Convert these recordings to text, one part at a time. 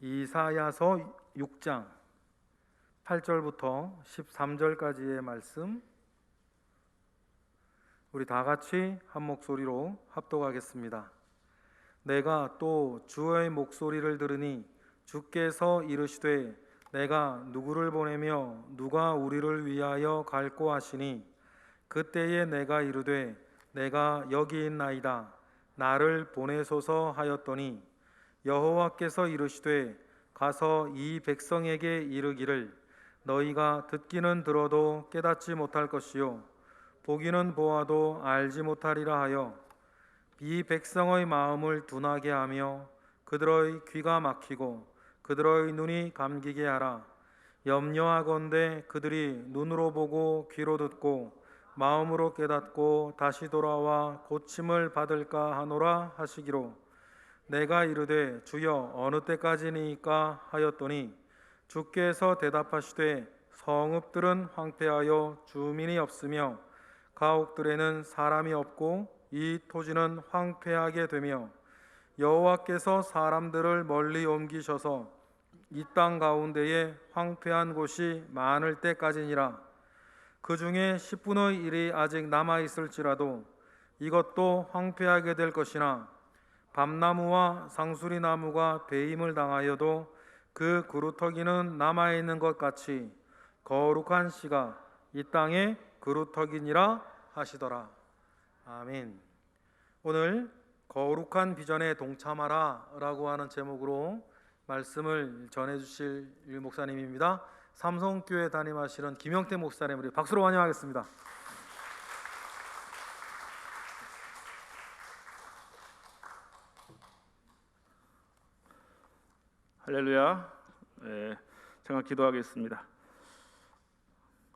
이사야서 6장 8절부터 13절까지의 말씀, 우리 다 같이 한 목소리로 합독하겠습니다. 내가 또 주의 목소리를 들으니 주께서 이르시되 내가 누구를 보내며 누가 우리를 위하여 갈꼬 하시니 그때에 내가 이르되 내가 여기 있나이다 나를 보내소서 하였더니 여호와께서 이르시되 가서 이 백성에게 이르기를 너희가 듣기는 들어도 깨닫지 못할 것이요 보기는 보아도 알지 못하리라 하여 이 백성의 마음을 둔하게 하며 그들의 귀가 막히고 그들의 눈이 감기게 하라. 염려하건대 그들이 눈으로 보고 귀로 듣고 마음으로 깨닫고 다시 돌아와 고침을 받을까 하노라 하시기로 내가 이르되 주여 어느 때까지니까 하였더니 주께서 대답하시되 성읍들은 황폐하여 주민이 없으며 가옥들에는 사람이 없고 이 토지는 황폐하게 되며 여호와께서 사람들을 멀리 옮기셔서 이 땅 가운데에 황폐한 곳이 많을 때까지니라. 그 중에 10분의 1이 아직 남아 있을지라도 이것도 황폐하게 될 것이나 밤나무와 상수리 나무가 배임을 당하여도 그 그루터기는 남아 있는 것 같이 거룩한 씨가 이 땅에 그루터기니라 하시더라. 아멘. 오늘 거룩한 비전에 동참하라 라고 하는 제목으로 말씀을 전해주실 목사님입니다. 삼성교회 담임하시는 김영태 목사님, 우리 박수로 환영하겠습니다. 할렐루야. 제가 기도하겠습니다.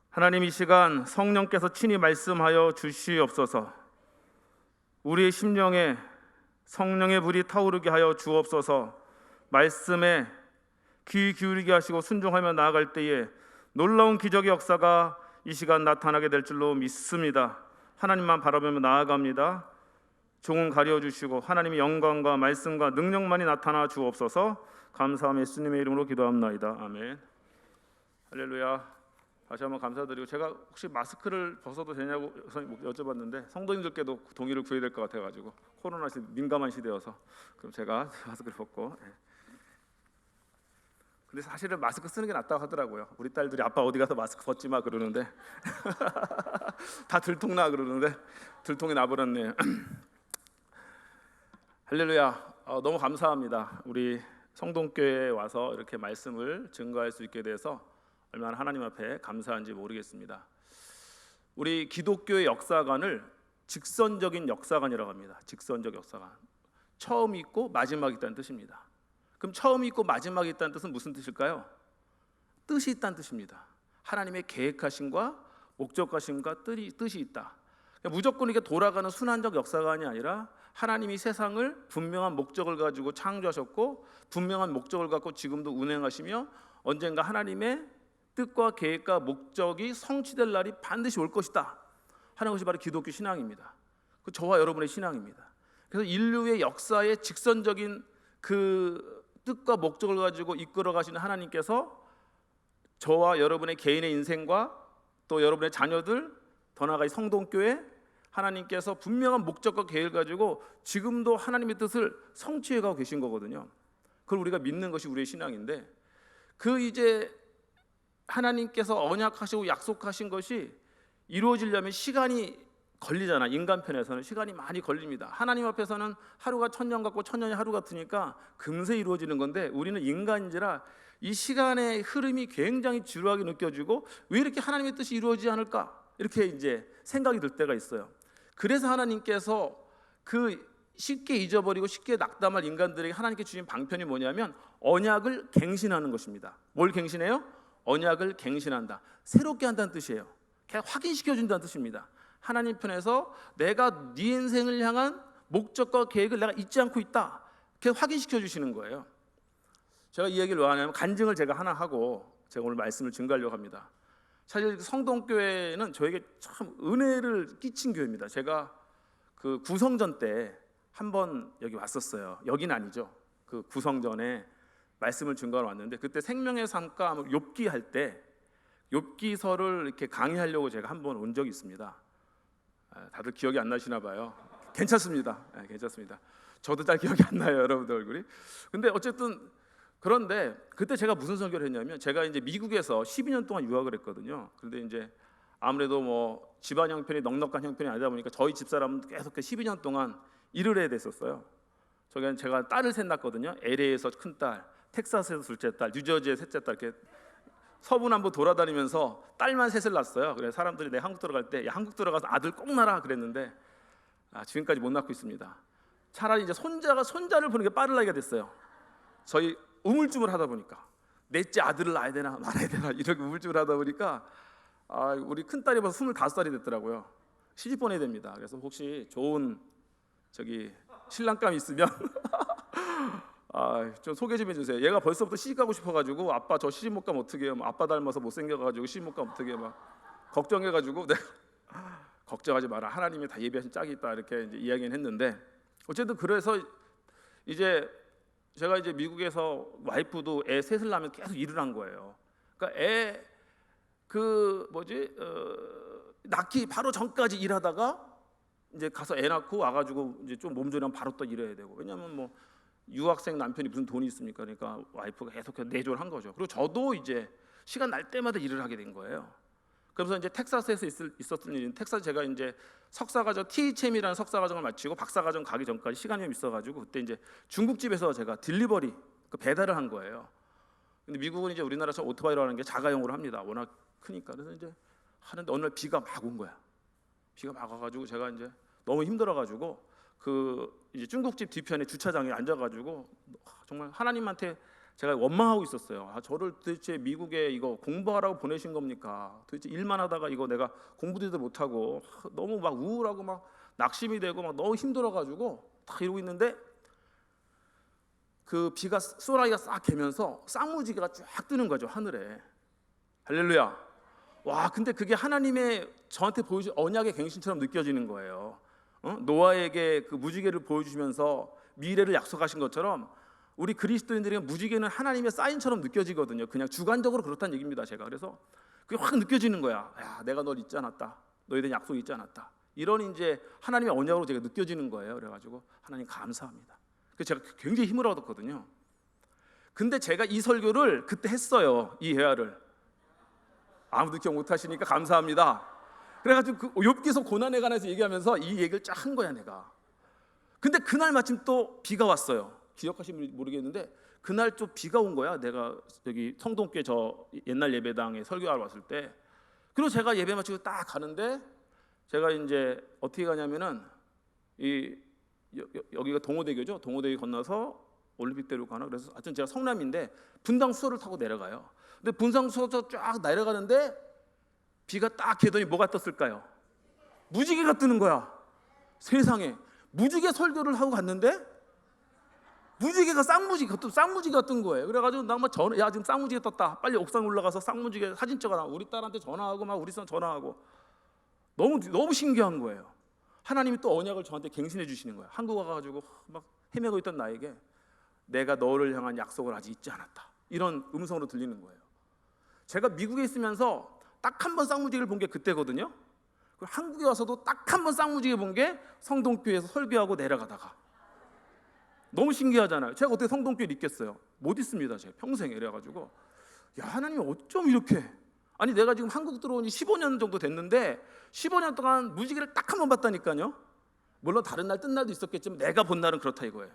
하나님, 이 시간 성령께서 친히 말씀하여 주시옵소서. 우리의 심령에 성령의 불이 타오르게 하여 주옵소서. 말씀에 귀 기울이게 하시고 순종하며 나아갈 때에 놀라운 기적의 역사가 이 시간 나타나게 될 줄로 믿습니다. 하나님만 바라보며 나아갑니다. 종은 가려주시고 하나님의 영광과 말씀과 능력만이 나타나 주옵소서. 감사하며 예수님의 이름으로 기도합나이다. 아멘. 할렐루야. 다시 한번 감사드리고, 제가 혹시 마스크를 벗어도 되냐고 여쭤봤는데 성도님들께도 동의를 구해야 될 것 같아가지고, 코로나 민감한 시대여서 그럼 제가 마스크를 벗고. 근데 사실은 마스크 쓰는 게 낫다고 하더라고요. 우리 딸들이 아빠 어디 가서 마스크 벗지 마 그러는데 다 들통나 그러는데 들통이 나버렸네요. 할렐루야. 너무 감사합니다. 우리 성동교회에 와서 이렇게 말씀을 증거할 수 있게 돼서 얼마나 하나님 앞에 감사한지 모르겠습니다. 우리 기독교의 역사관을 직선적인 역사관이라고 합니다. 직선적 역사관. 처음이 있고 마지막이 있다는 뜻입니다. 그럼 처음이 있고 마지막이 있다는 뜻은 무슨 뜻일까요? 뜻이 있다는 뜻입니다. 하나님의 계획하심과 목적하심과 뜻이 있다. 무조건 이렇게 돌아가는 순환적 역사관이 아니라 하나님이 세상을 분명한 목적을 가지고 창조하셨고 분명한 목적을 갖고 지금도 운행하시며 언젠가 하나님의 뜻과 계획과 목적이 성취될 날이 반드시 올 것이다 하는 것이 바로 기독교 신앙입니다. 그 저와 여러분의 신앙입니다. 그래서 인류의 역사의 직선적인 그 뜻과 목적을 가지고 이끌어 가시는 하나님께서 저와 여러분의 개인의 인생과 또 여러분의 자녀들, 더 나아가 이 성동교회, 하나님께서 분명한 목적과 계획을 가지고 지금도 하나님의 뜻을 성취해 가고 계신 거거든요. 그걸 우리가 믿는 것이 우리의 신앙인데, 그 이제 하나님께서 언약하시고 약속하신 것이 이루어지려면 시간이 걸리잖아. 인간 편에서는 시간이 많이 걸립니다. 하나님 앞에서는 하루가 1000년 같고 1000년이 하루 같으니까 금세 이루어지는 건데, 우리는 인간인지라 이 시간의 흐름이 굉장히 지루하게 느껴지고 왜 이렇게 하나님의 뜻이 이루어지지 않을까 이렇게 이제 생각이 들 때가 있어요. 그래서 하나님께서 그 쉽게 잊어버리고 쉽게 낙담할 인간들에게 하나님께 주신 방편이 뭐냐면 언약을 갱신하는 것입니다. 뭘 갱신해요? 언약을 갱신한다. 새롭게 한다는 뜻이에요. 그냥 확인시켜준다는 뜻입니다. 하나님 편에서 내가 네 인생을 향한 목적과 계획을 내가 잊지 않고 있다, 이렇게 확인시켜 주시는 거예요. 제가 이 얘기를 왜 하냐면 간증을 제가 하나 하고 제가 오늘 말씀을 증거하려고 합니다. 사실 성동교회는 저에게 참 은혜를 끼친 교회입니다. 제가 그 구성전 때 한번 여기 왔었어요. 여긴 아니죠. 그 구성전에 말씀을 증거하러 왔는데, 그때 생명의 삶과 욥기 할 때 욥기서를 이렇게 강의하려고 제가 한번 온 적이 있습니다. 다들 기억이 안 나시나 봐요. 괜찮습니다. 괜찮습니다. 저도 잘 기억이 안 나요, 여러분들 얼굴이. 근데 어쨌든 그런데 그때 제가 무슨 설교를 했냐면, 제가 이제 미국에서 12년 동안 유학을 했거든요. 그런데 이제 아무래도 뭐 집안 형편이 넉넉한 형편이 아니다 보니까 저희 집사람은 계속 12년 동안 일을 해야 됐었어요. 제가 딸을 셋 낳았거든요. LA에서 큰 딸, 텍사스에서 둘째 딸, 뉴저지에 셋째 딸, 이렇게 서부남부 돌아다니면서 딸만 셋을 낳았어요. 그래서 사람들이 내가 한국 들어갈 때, 야, 한국 들어가서 아들 꼭 낳아 그랬는데 지금까지 못 낳고 있습니다. 차라리 이제 손자를 보는 게 빠를 나이가 됐어요. 저희 우물쭈물 하다 보니까 넷째 아들을 낳아야 되나 말아야 되나 이렇게 우물쭈물 하다 보니까 우리 큰 딸이 벌써 25살이 됐더라고요. 시집 보내야 됩니다. 그래서 혹시 좋은 신랑감 있으면 좀 소개 좀 해주세요. 얘가 벌써부터 시집 가고 싶어가지고, 아빠 저 시집 못 가면 어떻게 해요? 아빠 닮아서 못생겨가지고 시집 못 가면 어떻게 해요? 막 걱정해가지고 내가 걱정하지 마라, 하나님이 다 예비하신 짝이 있다, 이렇게 이제 이야기는 했는데, 어쨌든 그래서 이제 제가 이제 미국에서 와이프도 애 셋을 낳으면 계속 일을 한 거예요. 그러니까 낳기 바로 전까지 일하다가 이제 가서 애 낳고 와가지고 이제 좀 몸조리하면 바로 또 일해야 되고, 왜냐하면 뭐 유학생 남편이 무슨 돈이 있습니까? 그러니까 와이프가 계속해서 내조를 한 거죠. 그리고 저도 이제 시간 날 때마다 일을 하게 된 거예요. 그래서 이제 텍사스에서 있었던 일은, 텍사스 제가 이제 석사과정 THM이라는 석사과정을 마치고 박사과정 가기 전까지 시간이 좀 있어가지고, 그때 이제 중국집에서 제가 딜리버리, 배달을 한 거예요. 근데 미국은 이제 우리나라처럼 오토바이로 하는 게 자가용으로 합니다. 워낙 크니까. 그래서 이제 하는데 어느 날 비가 막 온 거야. 비가 막 와가지고 제가 이제 너무 힘들어가지고 이제 중국집 뒤편에 주차장에 앉아가지고 정말 하나님한테 제가 원망하고 있었어요. 저를 도대체 미국에 이거 공부하라고 보내신 겁니까? 도대체 일만 하다가 이거 내가 공부도 못하고 너무 막 우울하고 막 낙심이 되고 막 너무 힘들어가지고 딱 이러고 있는데, 그 비가 소나기가 싹 개면서 쌍무지개가 쫙 뜨는 거죠, 하늘에. 할렐루야. 와, 근데 그게 하나님의 저한테 보여준 언약의 갱신처럼 느껴지는 거예요. 노아에게 그 무지개를 보여주시면서 미래를 약속하신 것처럼 우리 그리스도인들에게 무지개는 하나님의 사인처럼 느껴지거든요. 그냥 주관적으로 그렇다는 얘기입니다, 제가. 그래서 그게 확 느껴지는 거야. 야, 내가 널 잊지 않았다. 너에 대한 약속이 있지 않았다. 이런 이제 하나님의 언약으로 제가 느껴지는 거예요. 그래가지고 하나님 감사합니다. 그래서 제가 굉장히 힘을 얻었거든요. 근데 제가 이 설교를 그때 했어요. 이 예화를. 아무도 기억 못 하시니까 감사합니다. 그래가지고 그 욥기서 고난에 관해서 얘기하면서 이 얘기를 쫙 한 거야, 내가. 근데 그날 마침 또 비가 왔어요. 기억하시면 모르겠는데 그날 또 비가 온 거야. 내가 여기 성동교회 저 옛날 예배당에 설교하러 왔을 때. 그리고 제가 예배 마치고 딱 가는데, 제가 이제 어떻게 가냐면은 여기가 동호대교죠. 동호대교 건너서 올림픽대로 가나. 그래서 하여튼 제가 성남인데 분당 수서를 타고 내려가요. 근데 분당 수서 쫙 내려가는데 비가 딱 개더니 뭐가 떴을까요? 무지개가 뜨는 거야. 세상에. 무지개 설교를 하고 갔는데 무지개가 쌍무지개가 뜬 거예요. 그래가지고 나 막 야, 지금 쌍무지개 떴다. 빨리 옥상 올라가서 쌍무지개 사진 찍어라. 우리 딸한테 전화하고 막 우리 son 전화하고. 너무 신기한 거예요. 하나님이 또 언약을 저한테 갱신해 주시는 거예요. 한국 와가지고 막 헤매고 있던 나에게 내가 너를 향한 약속을 아직 잊지 않았다. 이런 음성으로 들리는 거예요. 제가 미국에 있으면서 딱 한 번 쌍무지개를 본 게 그때거든요. 그리고 한국에 와서도 딱 한 번 쌍무지개 본 게 성동교회에서 설교하고 내려가다가. 너무 신기하잖아요. 제가 어떻게 성동교회를 있겠어요? 못 있습니다, 제가 평생에. 이래가지고 야, 하나님이 어쩜 이렇게. 아니, 내가 지금 한국 들어온 지 15년 정도 됐는데 15년 동안 무지개를 딱 한 번 봤다니까요. 물론 다른 날 뜬 날도 있었겠지만 내가 본 날은 그렇다 이거예요.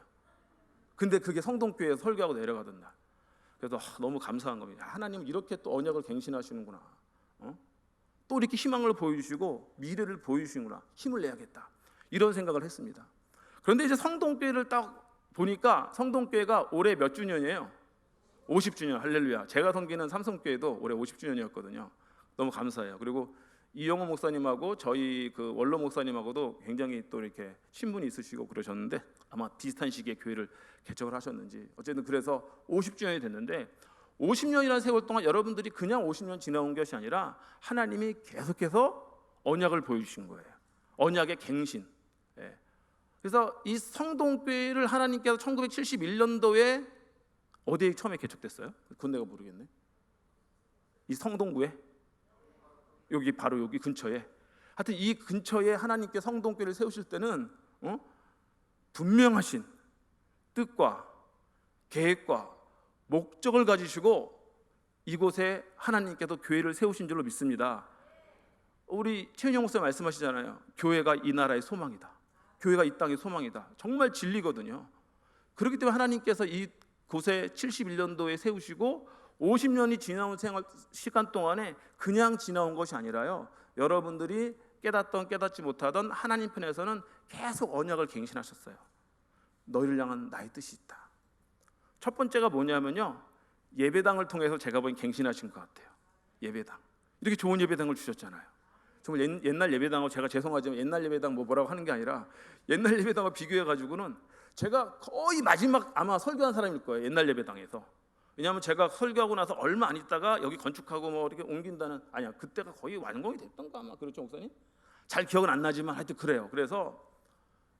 근데 그게 성동교회에서 설교하고 내려가던 날. 그래서 너무 감사한 겁니다. 하나님은 이렇게 또 언약을 갱신하시는구나. 또 이렇게 희망을 보여주시고 미래를 보여주시는구나. 힘을 내야겠다. 이런 생각을 했습니다. 그런데 이제 성동교회를 딱 보니까 성동교회가 올해 몇 주년이에요? 50주년. 할렐루야. 제가 섬기는 삼성교회도 올해 50주년이었거든요. 너무 감사해요. 그리고 이영호 목사님하고 저희 그 원로 목사님하고도 굉장히 또 이렇게 친분이 있으시고 그러셨는데, 아마 비슷한 시기에 교회를 개척을 하셨는지 어쨌든 그래서 50주년이 됐는데, 50년이라는 세월 동안 여러분들이 그냥 50년 지나온 것이 아니라 하나님이 계속해서 언약을 보여주신 거예요. 언약의 갱신. 그래서 이 성동교회를 하나님께서 1971년도에 어디에 처음에 개척됐어요? 그건 내가 모르겠네. 이 성동구에? 여기 바로 여기 근처에. 하여튼 이 근처에 하나님께 성동교회를 세우실 때는 분명하신 뜻과 계획과 목적을 가지시고 이곳에 하나님께서 교회를 세우신 줄로 믿습니다. 우리 최은영 목사 말씀하시잖아요. 교회가 이 나라의 소망이다. 교회가 이 땅의 소망이다. 정말 진리거든요. 그렇기 때문에 하나님께서 이 곳에 71년도에 세우시고 50년이 지나온 시간 동안에 그냥 지나온 것이 아니라요, 여러분들이 깨닫던 깨닫지 못하던 하나님 편에서는 계속 언약을 갱신하셨어요. 너희를 향한 나의 뜻이 있다. 첫 번째가 뭐냐면요, 예배당을 통해서 제가 보기엔 갱신하신 것 같아요. 예배당, 이렇게 좋은 예배당을 주셨잖아요. 정말 옛날 예배당하고, 제가 죄송하지만 옛날 예배당 뭐라고 하는 게 아니라 옛날 예배당과 비교해가지고는 제가 거의 마지막 아마 설교한 사람일 거예요, 옛날 예배당에서. 왜냐하면 제가 설교하고 나서 얼마 안 있다가 여기 건축하고 뭐 이렇게 옮긴다는, 아니야, 그때가 거의 완공이 됐던가 아마. 그렇죠, 목사님? 잘 기억은 안 나지만 하여튼 그래요. 그래서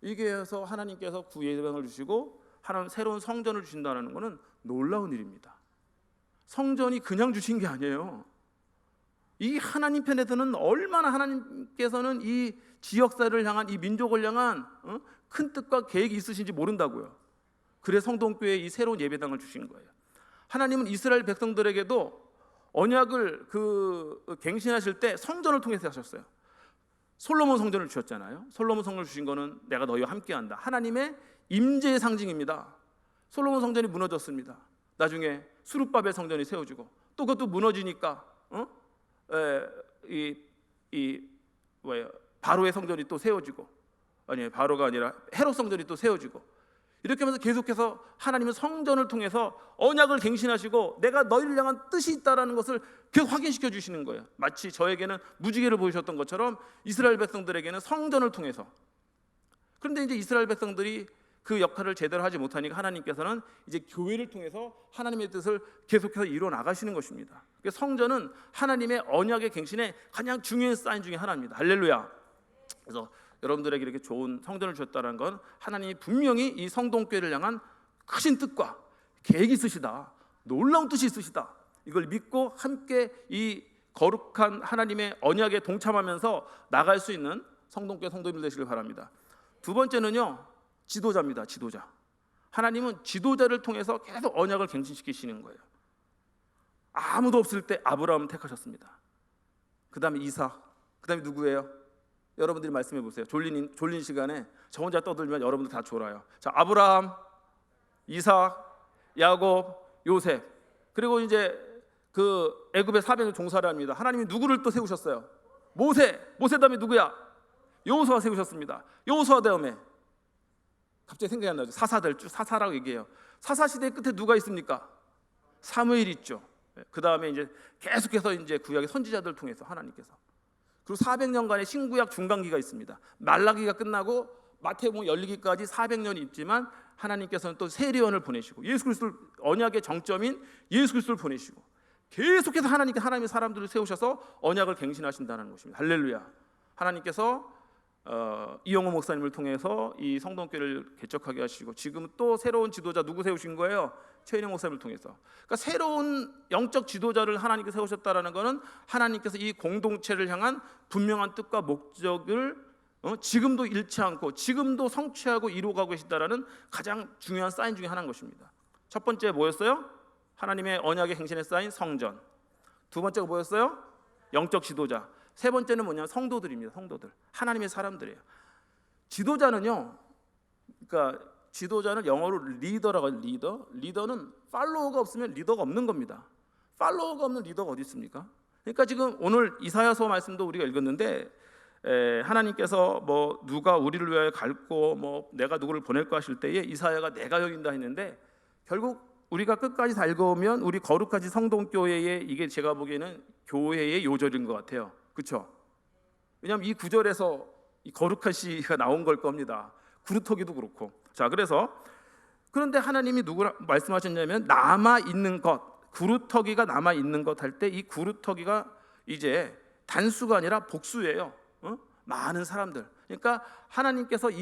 이게 해서 하나님께서 구예배당을 주시고 하나님 새로운 성전을 주신다는 것은 놀라운 일입니다. 성전이 그냥 주신 게 아니에요. 이 하나님 편에서는 얼마나 하나님께서는 이 지역사를 향한, 이 민족을 향한 큰 뜻과 계획이 있으신지 모른다고요. 그래서 성동교회에 이 새로운 예배당을 주신 거예요. 하나님은 이스라엘 백성들에게도 언약을 갱신하실 때 성전을 통해서 하셨어요. 솔로몬 성전을 주셨잖아요. 솔로몬 성전을 주신 거는 내가 너희와 함께한다, 하나님의 임재의 상징입니다. 솔로몬 성전이 무너졌습니다. 나중에 수룹바벨 성전이 세워지고, 또 그것도 무너지니까 바로의 성전이 또 세워지고, 아니 바로가 아니라 헤롯 성전이 또 세워지고, 이렇게 하면서 계속해서 하나님은 성전을 통해서 언약을 갱신하시고 내가 너희를 향한 뜻이 있다라는 것을 계속 확인시켜 주시는 거예요. 마치 저에게는 무지개를 보이셨던 것처럼 이스라엘 백성들에게는 성전을 통해서. 그런데 이제 이스라엘 백성들이 그 역할을 제대로 하지 못하니까 하나님께서는 이제 교회를 통해서 하나님의 뜻을 계속해서 이루어 나가시는 것입니다. 성전은 하나님의 언약의 갱신의 가장 중요한 사인 중에 하나입니다. 할렐루야. 그래서 여러분들에게 이렇게 좋은 성전을 주셨다는 건 하나님이 분명히 이 성동교회를 향한 크신 뜻과 계획이 있으시다, 놀라운 뜻이 있으시다, 이걸 믿고 함께 이 거룩한 하나님의 언약에 동참하면서 나갈 수 있는 성동교회 성도님들 되시길 바랍니다. 두 번째는요, 지도자입니다. 지도자. 하나님은 지도자를 통해서 계속 언약을 갱신시키시는 거예요. 아무도 없을 때 아브라함을 택하셨습니다. 그 다음에 이삭, 그 다음에 누구예요? 여러분들이 말씀해 보세요. 졸린 시간에 저 혼자 떠들면 여러분들 다 졸아요. 자, 아브라함, 이삭, 야곱, 요셉, 그리고 이제 그 애굽의 400년 종살이 합니다. 하나님이 누구를 또 세우셨어요? 모세 다음에 누구야? 여호수아 세우셨습니다. 여호수아 다음에 갑자기 생각이 안 나죠. 사사들, 사사라고 얘기해요. 사사 시대 끝에 누가 있습니까? 사무엘이 있죠. 그 다음에 이제 계속해서 이제 구약의 선지자들 통해서 하나님께서, 그리고 400년간의 신구약 중간기가 있습니다. 말라기가 끝나고 마태복음 열리기까지 400년이 있지만 하나님께서는 또 세례요한을 보내시고 예수 그리스도를, 언약의 정점인 예수 그리스도를 보내시고 계속해서 하나님의 사람들을 세우셔서 언약을 갱신하신다는 것입니다. 할렐루야. 하나님께서 이영호 목사님을 통해서 이 성동교회를 개척하게 하시고, 지금 또 새로운 지도자 누구 세우신 거예요? 최은영 목사님을 통해서. 그러니까 새로운 영적 지도자를 하나님께서 세우셨다라는 것은 하나님께서 이 공동체를 향한 분명한 뜻과 목적을 지금도 잃지 않고 지금도 성취하고 이루어가고 계시다라는 가장 중요한 사인 중에 하나인 것입니다. 첫 번째 뭐였어요? 하나님의 언약의 행신의 사인 성전. 두 번째가 뭐였어요? 영적 지도자. 세 번째는 뭐냐면 성도들입니다. 성도들, 하나님의 사람들이에요. 지도자는요, 그러니까 지도자는 영어로 리더라고 해요. 리더는 팔로워가 없으면 리더가 없는 겁니다. 팔로워가 없는 리더가 어디 있습니까? 그러니까 지금 오늘 이사야서 말씀도 우리가 읽었는데, 하나님께서 뭐 누가 우리를 위하여 갈고 뭐 내가 누구를 보낼까 하실 때에 이사야가 내가 여긴다 했는데, 결국 우리가 끝까지 다 읽어보면 우리 거룩하지 성동교회의, 이게 제가 보기에는 교회의 요절인 것 같아요. 그렇죠? 왜냐하면 이 구절에서 이 거룩하시가 나온 걸 겁니다. 구루터기도 그렇고. 자, 그런데 하나님이 누구라 말씀하셨냐면 남아 있는 것, 구루터기가 남아 있는 것 할 때 이 구루터기가 이제 단수가 아니라 복수예요. 많은 사람들. 그러니까 하나님께서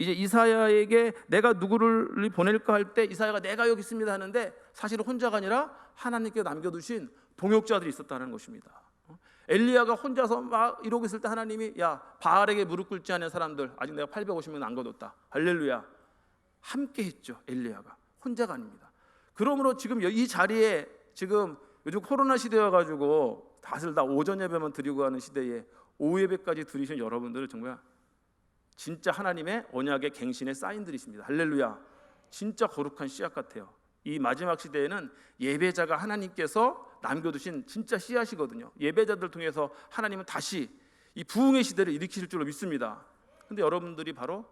이제 이사야에게 내가 누구를 보낼까 할 때 이사야가 내가 여기 있습니다 하는데 사실은 혼자가 아니라 하나님께 남겨두신 동역자들이 있었다는 것입니다. 엘리야가 혼자서 막 이러고 있을 때 하나님이 야 바알에게 무릎 꿇지 않은 사람들 아직 내가 850명 안 거뒀다. 할렐루야. 함께 했죠. 엘리야가 혼자가 아닙니다. 그러므로 지금 이 자리에 지금 요즘 코로나 시대여가지고 다들 다 오전 예배만 드리고 하는 시대에 오후 예배까지 드리신 여러분들은 정말 진짜 하나님의 언약의 갱신의 사인들이십니다. 할렐루야. 진짜 거룩한 씨앗 같아요. 이 마지막 시대에는 예배자가 하나님께서 남겨두신 진짜 씨앗이거든요. 예배자들 통해서 하나님은 다시 이 부흥의 시대를 일으키실 줄로 믿습니다. 근데 여러분들이 바로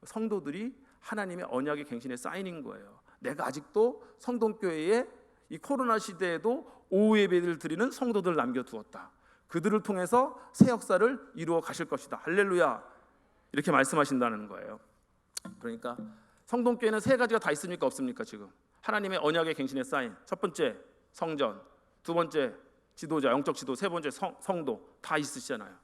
성도들이 하나님의 언약의 갱신의 사인인 거예요. 내가 아직도 성동교회에 이 코로나 시대에도 오후 예배를 드리는 성도들을 남겨두었다. 그들을 통해서 새 역사를 이루어 가실 것이다. 할렐루야. 이렇게 말씀하신다는 거예요. 그러니까 성동교회는 세 가지가 다 있습니까? 없습니까? 지금 하나님의 언약의 갱신의 사인. 첫 번째 성전, 두 번째 지도자, 영적 지도, 세 번째 성도 다 있으시잖아요.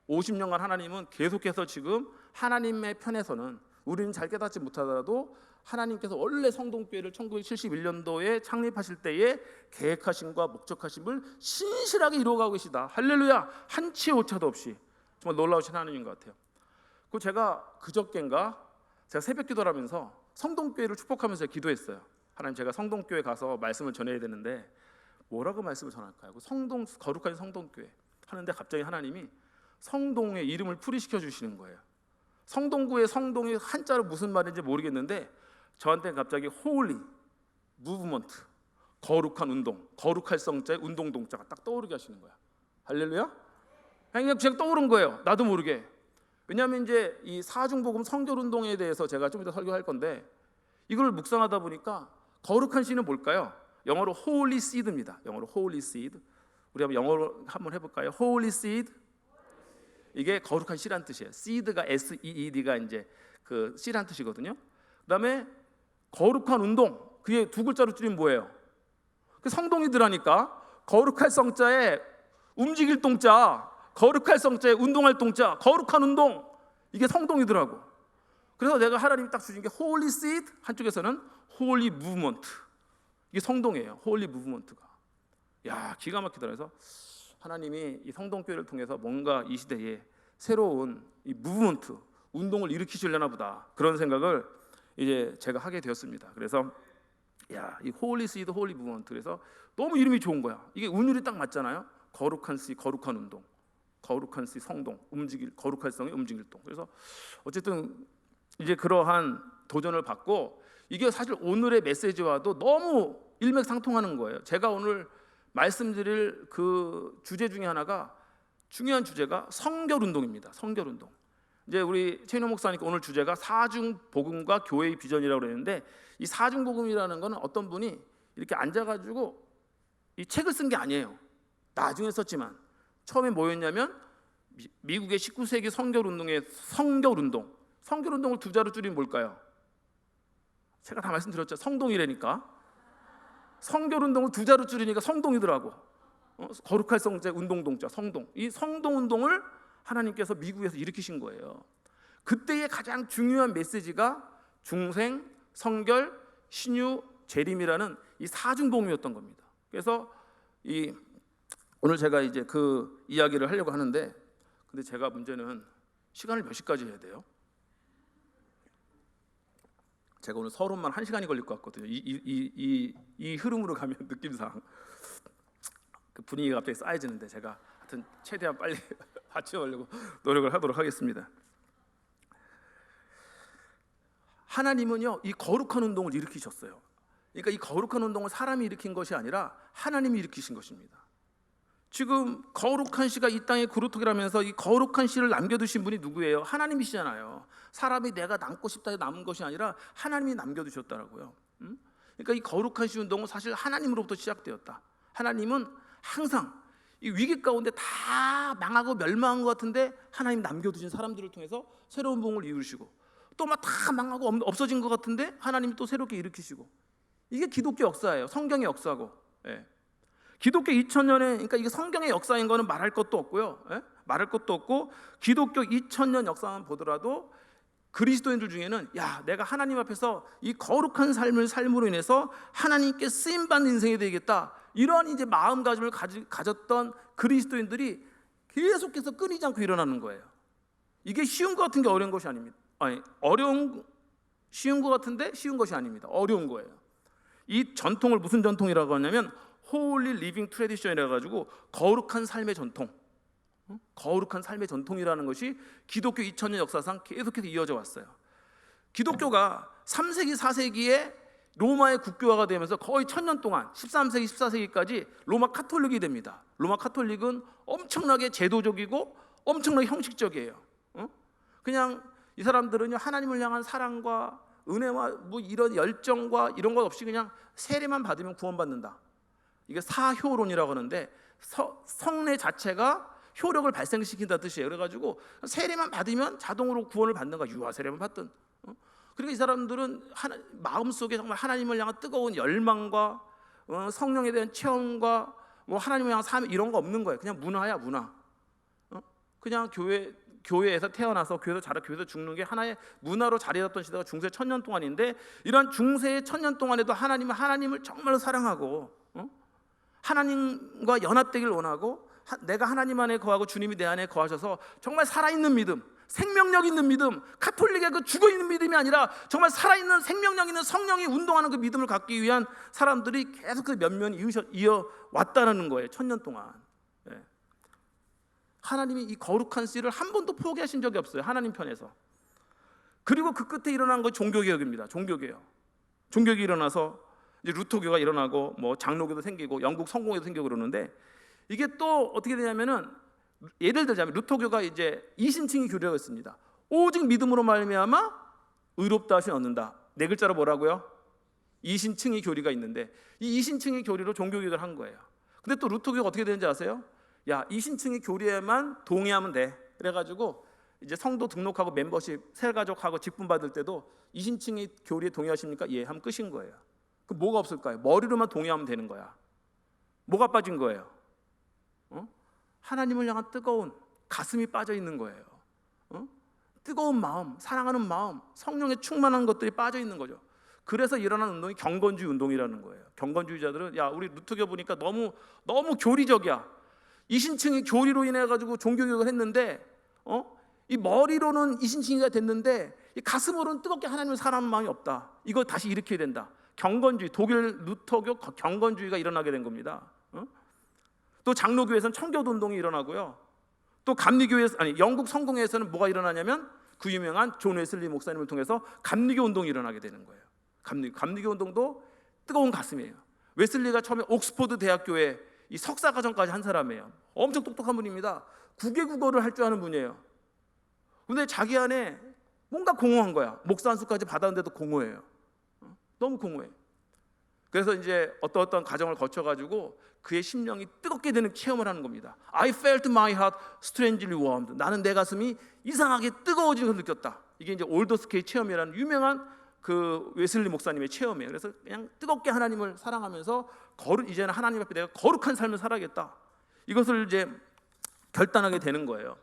50년간 하나님은 계속해서 지금 하나님의 편에서는 우리는 잘 깨닫지 못하더라도 하나님께서 원래 성동교회를 1971년도에 창립하실 때에 계획하심과 목적하심을 신실하게 이루어가고 계시다. 할렐루야. 한치의 오차도 없이 정말 놀라우신 하나님인 것 같아요. 그 제가 그저께인가 제가 새벽 기도를 하면서 성동교회를 축복하면서 기도했어요. 하나님 제가 성동교회 가서 말씀을 전해야 되는데 뭐라고 말씀을 전할까요? 거룩한 성동교회 하는데 갑자기 하나님이 성동의 이름을 풀이시켜 주시는 거예요. 성동구의 성동이 한자로 무슨 말인지 모르겠는데 저한테 갑자기 holy movement, 거룩한 운동, 거룩할 성자의 운동 동자가 딱 떠오르게 하시는 거야. 할렐루야. 그냥 제가 떠오른 거예요. 나도 모르게. 왜냐하면 이제 이 사중복음 성결 운동에 대해서 제가 좀 이따 설교할 건데 이걸 묵상하다 보니까 거룩한 씨는 뭘까요? 영어로 holy seed입니다. 영어로 holy seed. 우리 한번 영어로 한번 해볼까요? holy seed. 이게 거룩한 씨란 뜻이에요. seed가 S-E-E-D가 이제 그 씨란 뜻이거든요. 그다음에 거룩한 운동. 그게 두 글자로 줄이면 뭐예요? 그 성동이들하니까 거룩할 성자에 움직일 동자, 거룩할 성자에 운동할 동자, 거룩한 운동. 이게 성동이더라고. 그래서 내가 하나님이 딱 주신 게 holy seed, 한쪽에서는 holy movement. 이게 성동이에요. holy movement가. 야, 기가 막히더라. 그래서 하나님이 이 성동교회를 통해서 뭔가 이 시대에 새로운 이 무브먼트, 운동을 일으키시려나 보다. 그런 생각을 이제 제가 하게 되었습니다. 그래서 야, 이 홀리 시드 홀리 무브먼트. 그래서 너무 이름이 좋은 거야. 이게 운율이 딱 맞잖아요. 거룩한 씨, 거룩한 운동. 거룩한 씨, 성동, 움직일 거룩할 성의 움직일 동. 그래서 어쨌든 이제 그러한 도전을 받고 이게 사실 오늘의 메시지와도 너무 일맥상통하는 거예요. 제가 오늘 말씀드릴 그 주제 중에 하나가 중요한 주제가 성결 운동입니다. 성결 운동. 이제 우리 최인호 목사님께 오늘 주제가 사중 복음과 교회의 비전이라고 그랬는데 이 사중 복음이라는 거는 어떤 분이 이렇게 앉아가지고 이 책을 쓴 게 아니에요. 나중에 썼지만 처음에 뭐였냐면 미국의 19세기 성결 운동의 성결 운동. 성결 운동을 두 자로 줄이면 뭘까요? 제가 다 말씀드렸죠. 성동이라니까. 성결 운동을 두 자로 줄이니까 성동이더라고. 거룩할 성자 운동 동자 성동. 이 성동 운동을 하나님께서 미국에서 일으키신 거예요. 그때의 가장 중요한 메시지가 중생, 성결, 신유, 재림이라는 이 사중복음이었던 겁니다. 그래서 오늘 제가 이제 그 이야기를 하려고 하는데, 근데 제가 문제는 시간을 몇 시까지 해야 돼요? 제가 오늘 서론만 1시간이 걸릴 것 같거든요. 이 흐름으로 가면 느낌상 그 분위기가 갑자기 쌓여지는데 제가 하여튼 최대한 빨리 받쳐가려고 노력을 하도록 하겠습니다. 하나님은요 이 거룩한 운동을 일으키셨어요. 그러니까 이 거룩한 운동을 사람이 일으킨 것이 아니라 하나님이 일으키신 것입니다. 지금 거룩한 씨가 이 땅에 그루터기라면서 이 거룩한 씨를 남겨두신 분이 누구예요? 하나님이시잖아요. 사람이 내가 남고 싶다 해서 남은 것이 아니라 하나님이 남겨두셨다라고요. 그러니까 이 거룩한 씨 운동은 사실 하나님으로부터 시작되었다. 하나님은 항상 이 위기 가운데 다 망하고 멸망한 것 같은데 하나님 남겨두신 사람들을 통해서 새로운 복음을 이루시고, 또 막 다 망하고 없어진 것 같은데 하나님이 또 새롭게 일으키시고, 이게 기독교 역사예요. 성경의 역사고. 예. 기독교 2000년에, 그러니까 이게 성경의 역사인 거는 말할 것도 없고요. 예? 말할 것도 없고, 기독교 2000년 역사만 보더라도 그리스도인들 중에는 야, 내가 하나님 앞에서 이 거룩한 삶을 삶으로 인해서 하나님께 쓰임 받는 인생이 되겠다, 이런 이제 마음가짐을 가졌던 그리스도인들이 계속해서 끊이지 않고 일어나는 거예요. 이게 쉬운 것 같은 게 어려운 것이 아닙니다. 아니, 쉬운 것 같은데 쉬운 것이 아닙니다. 어려운 거예요. 이 전통을 무슨 전통이라고 하냐면 Holy Living Tradition이라 가지고 거룩한 삶의 전통, 거룩한 삶의 전통이라는 것이 기독교 2000년 역사상 계속해서 이어져 왔어요. 기독교가 3세기 4세기에 로마의 국교화가 되면서 거의 1000년 동안 13세기 14세기까지 로마 카톨릭이 됩니다. 로마 카톨릭은 엄청나게 제도적이고 엄청나게 형식적이에요. 그냥 이 사람들은 하나님을 향한 사랑과 은혜와 뭐 이런 열정과 이런 것 없이 그냥 세례만 받으면 구원받는다. 이게 사효론이라고 하는데 성례 자체가 효력을 발생시킨다 뜻이에요. 그래가지고 세례만 받으면 자동으로 구원을 받는 거야. 유아 세례만 받든. 그러니까 이 사람들은 마음속에 정말 하나님을 향한 뜨거운 열망과 성령에 대한 체험과 뭐 하나님을 향한 삶 이런 거 없는 거예요. 그냥 문화야, 문화. 그냥 교회에서 태어나서 교회에서 자라 교회에서 죽는 게 하나의 문화로 자리 잡던 시대가 중세 1000년 동안인데, 이런 중세의 1000년 동안에도 하나님을 정말로 사랑하고 하나님과 연합되길 원하고 내가 하나님 안에 거하고 주님이 내 안에 거하셔서 정말 살아있는 믿음, 생명력 있는 믿음, 카톨릭의 그 죽어있는 믿음이 아니라 정말 살아있는 생명력 있는 성령이 운동하는 그 믿음을 갖기 위한 사람들이 계속 그 면면이 이어왔다는 거예요. 1000년 동안. 하나님이 이 거룩한 씨를 한 번도 포기하신 적이 없어요. 하나님 편에서. 그리고 그 끝에 일어난 건 종교개혁입니다. 종교개혁이 일어나서 이제 루터교가 일어나고 뭐 장로교도 생기고 영국 성공회도 생기고 그러는데, 이게 또 어떻게 되냐면은 예를 들자면 루터교가 이제 이신칭의 교리가 있습니다. 오직 믿음으로 말미암아 의롭다 하신 얻는다. 네 글자로 뭐라고요? 이신칭의 교리가 있는데, 이 이신칭의 교리로 종교개혁을 한 거예요. 근데 또 루터교가 어떻게 되는지 아세요? 야, 이신칭의 교리에만 동의하면 돼. 그래가지고 이제 성도 등록하고 멤버십 새가족하고 직분 받을 때도 이신칭의 교리에 동의하십니까? 예 하면 끝인 거예요. 그럼 뭐가 없을까요? 머리로만 동의하면 되는 거야. 뭐가 빠진 거예요? 하나님을 향한 뜨거운 가슴이 빠져 있는 거예요. 뜨거운 마음, 사랑하는 마음, 성령에 충만한 것들이 빠져 있는 거죠. 그래서 일어난 운동이 경건주의 운동이라는 거예요. 경건주의자들은 야, 우리 루터교 보니까 너무 교리적이야. 이신칭의 교리로 인해 가지고 종교개혁을 했는데 이 머리로는 이신칭이가 됐는데 이 가슴으로는 뜨겁게 하나님을 사랑하는 마음이 없다. 이거 다시 일으켜야 된다. 경건주의, 독일 루터교 경건주의가 일어나게 된 겁니다. 또 장로교에서는 청교도 운동이 일어나고요. 또 영국 성공회에서는 뭐가 일어나냐면 그 유명한 존 웨슬리 목사님을 통해서 감리교 운동이 일어나게 되는 거예요. 감리교 운동도 뜨거운 가슴이에요. 웨슬리가 처음에 옥스퍼드 대학교에 이 석사 과정까지 한 사람이에요. 엄청 똑똑한 분입니다. 국외국어를 할 줄 아는 분이에요. 근데 자기 안에 뭔가 공허한 거야. 목사 안수까지 받았는데도 공허해요. 너무 공허해. 그래서 이제 어떤 과정을 거쳐가지고 그의 심령이 뜨겁게 되는 체험을 하는 겁니다. I felt my heart strangely warmed. 나는 내 가슴이 이상하게 뜨거워지는 걸 느꼈다. 이게 이제 올더스케이 체험이라는 유명한 그 웨슬리 목사님의 체험이에요. 그래서 그냥 뜨겁게 하나님을 사랑하면서 이제는 하나님 앞에 내가 거룩한 삶을 살아야겠다. 이것을 이제 결단하게 되는 거예요.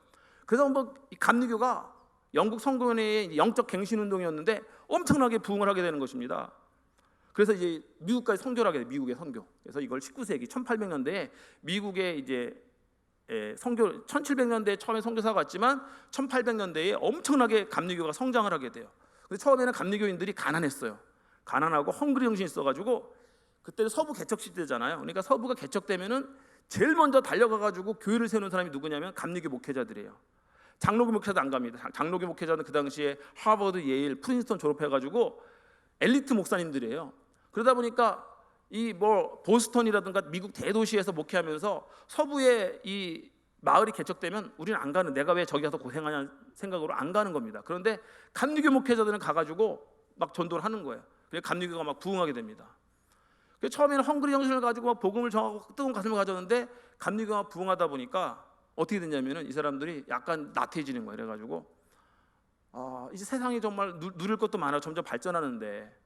그래서 한번 이 감리교가 영국 성공회의 영적 갱신 운동이었는데 엄청나게 부흥을 하게 되는 것입니다. 그래서 이제 미국까지 선교를 하게 돼요. 미국의 선교. 그래서 이걸 19세기 1800년대에 미국의 이제 선교 1700년대에 처음에 선교사가 왔지만 1800년대에 엄청나게 감리교가 성장을 하게 돼요. 근데 처음에는 감리교인들이 가난했어요. 가난하고 헝그리 정신이 있어가지고, 그때는 서부 개척 시대잖아요. 그러니까 서부가 개척되면은 제일 먼저 달려가가지고 교회를 세우는 사람이 누구냐면 감리교 목회자들이에요. 장로교 목회자도 안 갑니다. 장로교 목회자는 그 당시에 하버드, 예일, 프린스턴 졸업해가지고 엘리트 목사님들이에요. 그러다 보니까 이 뭐 보스턴이라든가 미국 대도시에서 목회하면서 서부의 이 마을이 개척되면 우리는 안 가는, 내가 왜 저기 가서 고생하냐는 생각으로 안 가는 겁니다. 그런데 감리교 목회자들은 가가지고 막 전도를 하는 거예요. 그래서 감리교가 막 부흥하게 됩니다. 처음에는 헝그리 정신을 가지고 막 복음을 정하고 뜨거운 가슴을 가졌는데 감리교가 부흥하다 보니까 어떻게 됐냐면은 이 사람들이 약간 나태해지는 거예요. 그래가지고 이제 세상이 정말 누릴 것도 많아 점점 발전하는데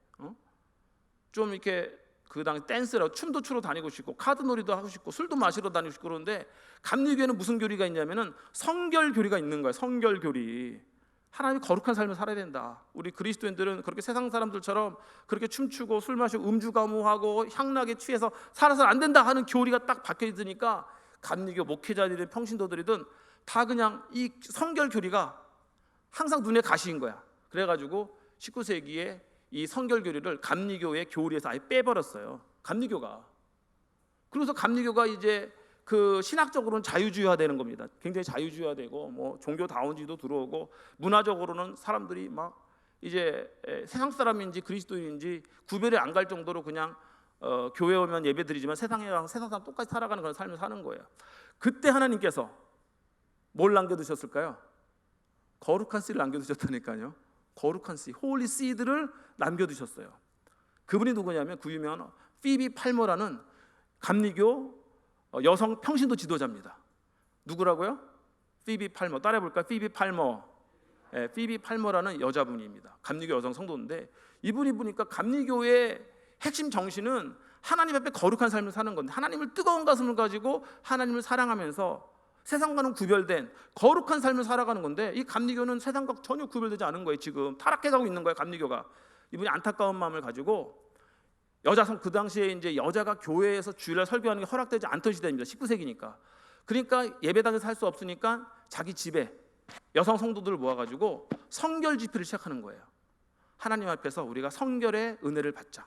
좀 이렇게 그 당시 댄스라고 춤도 추러 다니고 싶고 카드놀이도 하고 싶고 술도 마시러 다니고 싶고 그러는데 감리교에는 무슨 교리가 있냐면은 성결 교리가 있는 거예요. 성결 교리. 하나님이 거룩한 삶을 살아야 된다. 우리 그리스도인들은 그렇게 세상 사람들처럼 그렇게 춤추고 술 마시고 음주가무하고 향락에 취해서 살아서는 안 된다 하는 교리가 딱 박혀 있으니까 감리교 목회자들이든 평신도들이든 다 그냥 이 성결 교리가 항상 눈에 가시인 거야. 그래가지고 19세기에 이 성결 교리를 감리교의 교리에서 아예 빼버렸어요. 감리교가. 그래서 감리교가 이제 그 신학적으로는 자유주의화되는 겁니다. 굉장히 자유주의화되고 뭐 종교다운지도 들어오고 문화적으로는 사람들이 막 이제 세상 사람인지 그리스도인인지 구별이 안 갈 정도로 그냥 교회 오면 예배드리지만 세상 사람 똑같이 살아가는 그런 삶을 사는 거예요. 그때 하나님께서 뭘 남겨두셨을까요? 거룩한 씨를 남겨두셨다니까요. 거룩한 씨, 홀리 씨드를 남겨두셨어요. 그분이 누구냐면 그 유명한 피비 팔머라는 감리교 여성 평신도 지도자입니다. 누구라고요? 피비 팔머. 따라해볼까요? 피비 팔머. 피비 팔머라는 여자분입니다. 감리교 여성 성도인데 이분이 보니까 감리교의 핵심 정신은 하나님 앞에 거룩한 삶을 사는 건데 하나님을 뜨거운 가슴을 가지고 하나님을 사랑하면서 세상과는 구별된 거룩한 삶을 살아가는 건데 이 감리교는 세상과 전혀 구별되지 않은 거예요. 지금 타락해가고 있는 거예요. 감리교가. 이분이 안타까운 마음을 가지고 그 당시에 이제 여자가 교회에서 주일날 설교하는 게 허락되지 않던 시대입니다. 19세기니까. 그러니까 예배당에서 살 수 없으니까 자기 집에 여성 성도들을 모아가지고 성결 집회를 시작하는 거예요. 하나님 앞에서 우리가 성결의 은혜를 받자.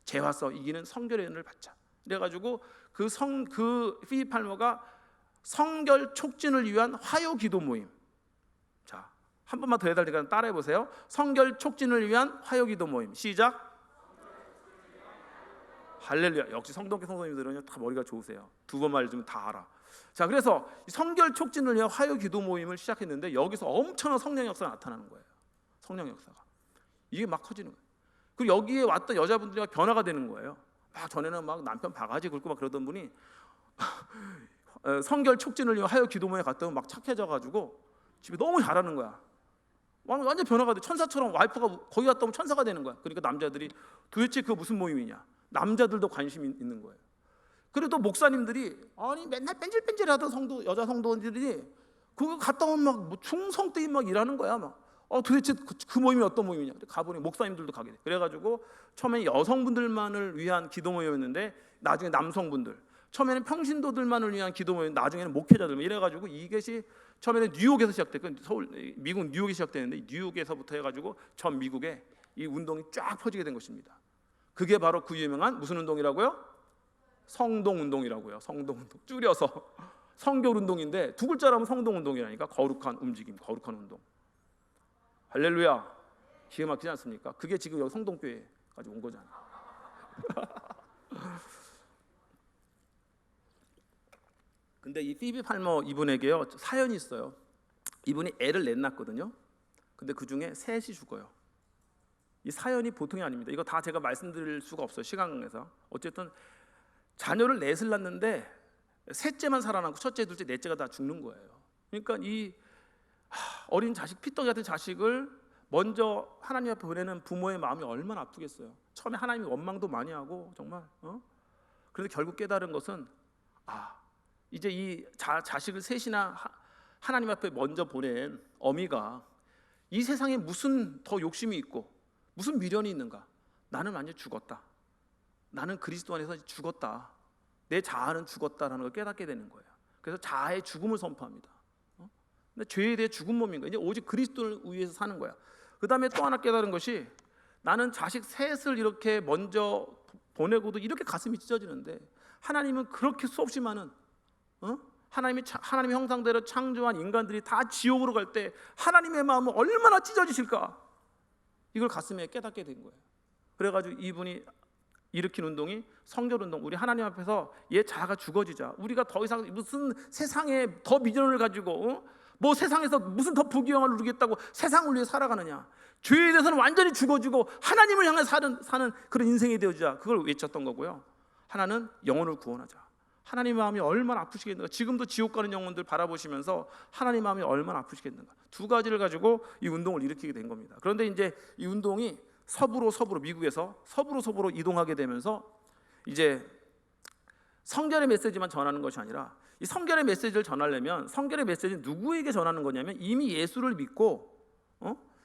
죄와서 이기는 성결의 은혜를 받자. 그래가지고 그 피비 팔머가 성결 촉진을 위한 화요 기도 모임. 자, 한 번만 더 해달라니까 따라해 보세요. 성결 촉진을 위한 화요 기도 모임. 시작. 할렐루야. 역시 성동교 성도님들은 다 머리가 좋으세요. 두 번 말해주면 다 알아. 자, 그래서 성결 촉진을 위한 화요 기도 모임을 시작했는데 여기서 엄청난 성령 역사가 나타나는 거예요. 성령 역사가 이게 막 커지는 거예요. 그리고 여기에 왔던 여자분들이 막 변화가 되는 거예요. 막 전에는 막 남편 바가지 긁고 막 그러던 분이 성결 촉진을 위한 화요 기도 모임에 갔더니 막 착해져가지고 집에 너무 잘하는 거야. 완전 변화가 돼. 천사처럼 와이프가 거기 갔다 오면 천사가 되는 거야. 그러니까 남자들이 도대체 그거 무슨 모임이냐. 남자들도 관심이 있는 거예요. 그래도 목사님들이 아니 맨날 뺀질뺀질하던 여자 성도들이 그거 갔다 오면 막 뭐 충성되게 막 일하는 거야. 막 도대체 그 모임이 어떤 모임이냐. 가보니 목사님들도 가게 돼. 그래가지고 처음에 여성분들만을 위한 기도 모임이었는데 나중에 남성분들, 처음에는 평신도들만을 위한 기도 모임, 나중에는 목회자들 이래가지고 이것이 처음에는 뉴욕에서 시작됐고 미국 뉴욕이 시작되는데 뉴욕에서부터 해가지고 전 미국에 이 운동이 쫙 퍼지게 된 것입니다. 그게 바로 그 유명한 무슨 운동이라고요? 성동운동이라고요. 성동운동 줄여서 성결운동인데 두 글자로 하면 성동운동이라니까. 거룩한 움직임, 거룩한 운동. 할렐루야. 기가 막히지 않습니까? 그게 지금 여기 성동교회까지 온 거잖아요. 근데 이 피비 팔머 이분에게요 사연이 있어요. 이분이 애를 낳았거든요. 근데 그 중에 셋이 죽어요. 이 사연이 보통이 아닙니다. 이거 다 제가 말씀드릴 수가 없어요. 시간에서. 어쨌든 자녀를 넷을 낳는데 셋째만 살아남고 첫째, 둘째, 넷째가 다 죽는 거예요. 그러니까 이 어린 자식, 피떡이 같은 자식을 먼저 하나님 앞에 보내는 부모의 마음이 얼마나 아프겠어요. 처음에 하나님이 원망도 많이 하고 정말. 그런데 결국 깨달은 것은 이제 이 자식을 셋이나 하나님 앞에 먼저 보낸 어미가 이 세상에 무슨 더 욕심이 있고 무슨 미련이 있는가. 나는 완전히 죽었다. 나는 그리스도 안에서 죽었다. 내 자아는 죽었다라는 걸 깨닫게 되는 거예요. 그래서 자아의 죽음을 선포합니다. 근데 죄에 대해 죽은 몸인 거예요. 이제 오직 그리스도를 위해서 사는 거야. 그 다음에 또 하나 깨달은 것이 나는 자식 셋을 이렇게 먼저 보내고도 이렇게 가슴이 찢어지는데 하나님은 그렇게 수없이 많은 하나님의 형상대로 창조한 인간들이 다 지옥으로 갈 때 하나님의 마음은 얼마나 찢어지실까. 이걸 가슴에 깨닫게 된 거예요. 그래가지고 이분이 일으킨 운동이 성결운동. 우리 하나님 앞에서 얘 자아가 죽어지자. 우리가 더 이상 무슨 세상에 더 미련을 가지고 뭐 세상에서 무슨 더 부귀영화를 누리겠다고 세상을 위해 살아가느냐. 죄에 대해서는 완전히 죽어지고 하나님을 향해 사는 그런 인생이 되어주자. 그걸 외쳤던 거고요. 하나는 영혼을 구원하자. 하나님 마음이 얼마나 아프시겠는가. 지금도 지옥 가는 영혼들 바라보시면서 하나님 마음이 얼마나 아프시겠는가. 두 가지를 가지고 이 운동을 일으키게 된 겁니다. 그런데 이제 이 운동이 서부로 미국에서 서부로 이동하게 되면서 이제 성결의 메시지만 전하는 것이 아니라 이 성결의 메시지를 전하려면 성결의 메시지는 누구에게 전하는 거냐면 이미 예수를 믿고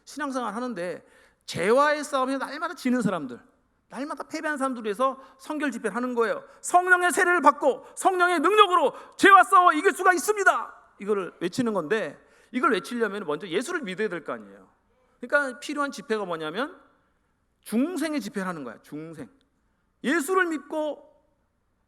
신앙생활 하는데 죄와의 싸움에 날마다 지는 사람들, 날마다 패배한 사람들 위해서 성결 집회를 하는 거예요. 성령의 세례를 받고 성령의 능력으로 죄와 싸워 이길 수가 있습니다. 이거를 외치는 건데, 이걸 외치려면 먼저 예수를 믿어야 될 거 아니에요. 그러니까 필요한 집회가 뭐냐면 중생의 집회를 하는 거야. 중생. 예수를 믿고